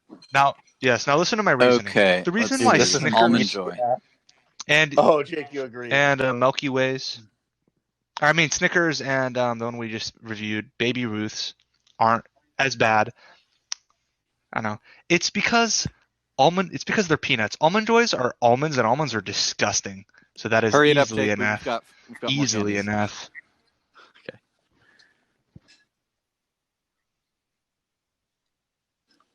yes. Now listen to my reasoning. Okay. The reason why this is Snickers Almond Joy. and Jake, you agree? And Milky Ways. I mean Snickers and the one we just reviewed, Baby Ruths, aren't as bad. I know. It's because they're peanuts. Almond Joys are almonds, and almonds are disgusting. So that is easily an F. We've got easily an F. Okay.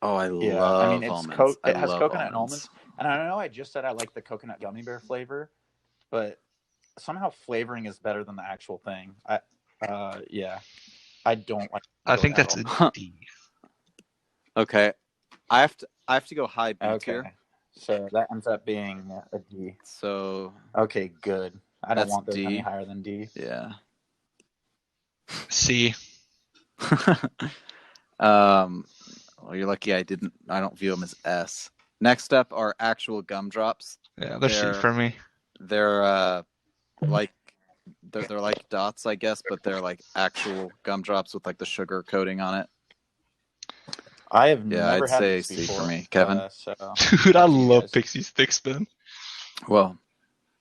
Oh, I love almonds. It has coconut and almonds. And I know I just said I like the coconut gummy bear flavor, but somehow flavoring is better than the actual thing. I don't like. I think that's a D. Okay, I have to go high B tier. So that ends up being a D. So okay, good. I don't want this any higher than D. Yeah. C. Well, you're lucky I don't view them as S. Next up are actual gumdrops. Yeah, they're C for me. They're like dots, I guess, but they're like actual gumdrops with like the sugar coating on it. I have never I'd had say this C before, for me. Kevin? Dude, I love Pixie's Thick Spin. Well,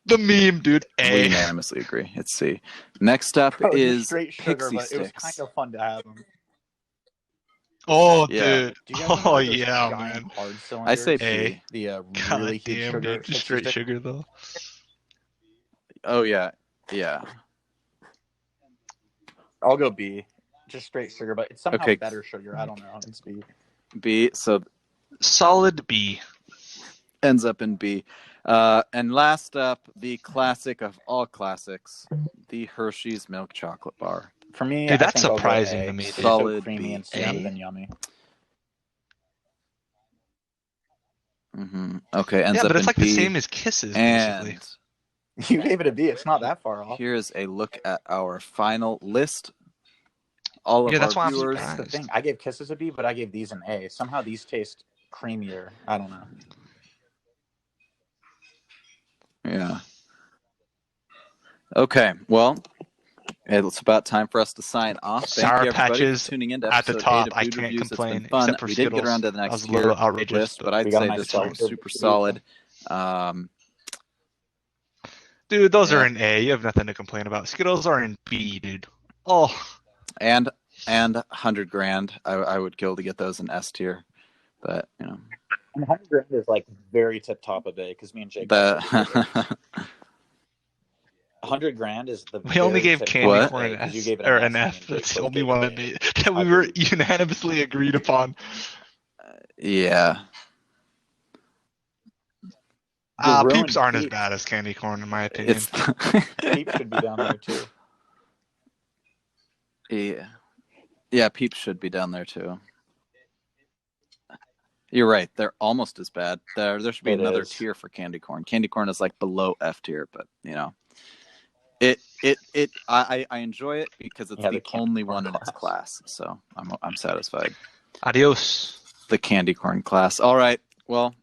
the meme, dude. A. We unanimously agree. It's C. Next up is straight sugar, Pixie but Sticks. it was kind of fun to have them. Oh, Yeah. dude. Oh, yeah, man. Hard I say A. B. The God really huge damn, sugar. dude. Just straight sugar, though. Oh, yeah. Yeah. I'll go B. Just straight sugar, but it's somehow better sugar. I don't know. It's B. B. So solid B. Ends up in B. And last up, the classic of all classics, the Hershey's Milk Chocolate Bar. For me, dude, that's surprising to me. It's so creamy and smooth and yummy. Mm-hmm. Okay, ends up but it's in like B, the same as Kisses, and basically. You gave it a B. It's not that far off. Here's a look at our final list. All of that's our why viewers. I'm That's the thing. I gave Kisses a B, but I gave these an A. Somehow these taste creamier. I don't know. Yeah. Okay. Well, it's about time for us to sign off. Thank Sour you, everybody, Patches for tuning in to at the episode top. 8 of I Food can't Reviews. complain. It's been fun. Except for We did get around to the That next was a little outrageous, list, but I'd we got say a nice this one was start. super solid. Dude, those are in A. You have nothing to complain about. Skittles are in B, dude. Oh. And and 100 grand. I would kill to get those in S tier, but And 100 grand is like very tip top of it because me and Jake. 100 grand is the. We only gave candy corn an S or an F. That's the only one that we were unanimously agreed upon. Yeah. Peeps aren't as bad as candy corn, in my opinion. Peeps should be down there too. Yeah, Peeps should be down there too. You're right. They're almost as bad. There should be another tier for candy corn. Candy corn is like below F tier, but you know, I enjoy it because it's the only one in its class. So I'm satisfied. Adios. The candy corn class. All right. Well,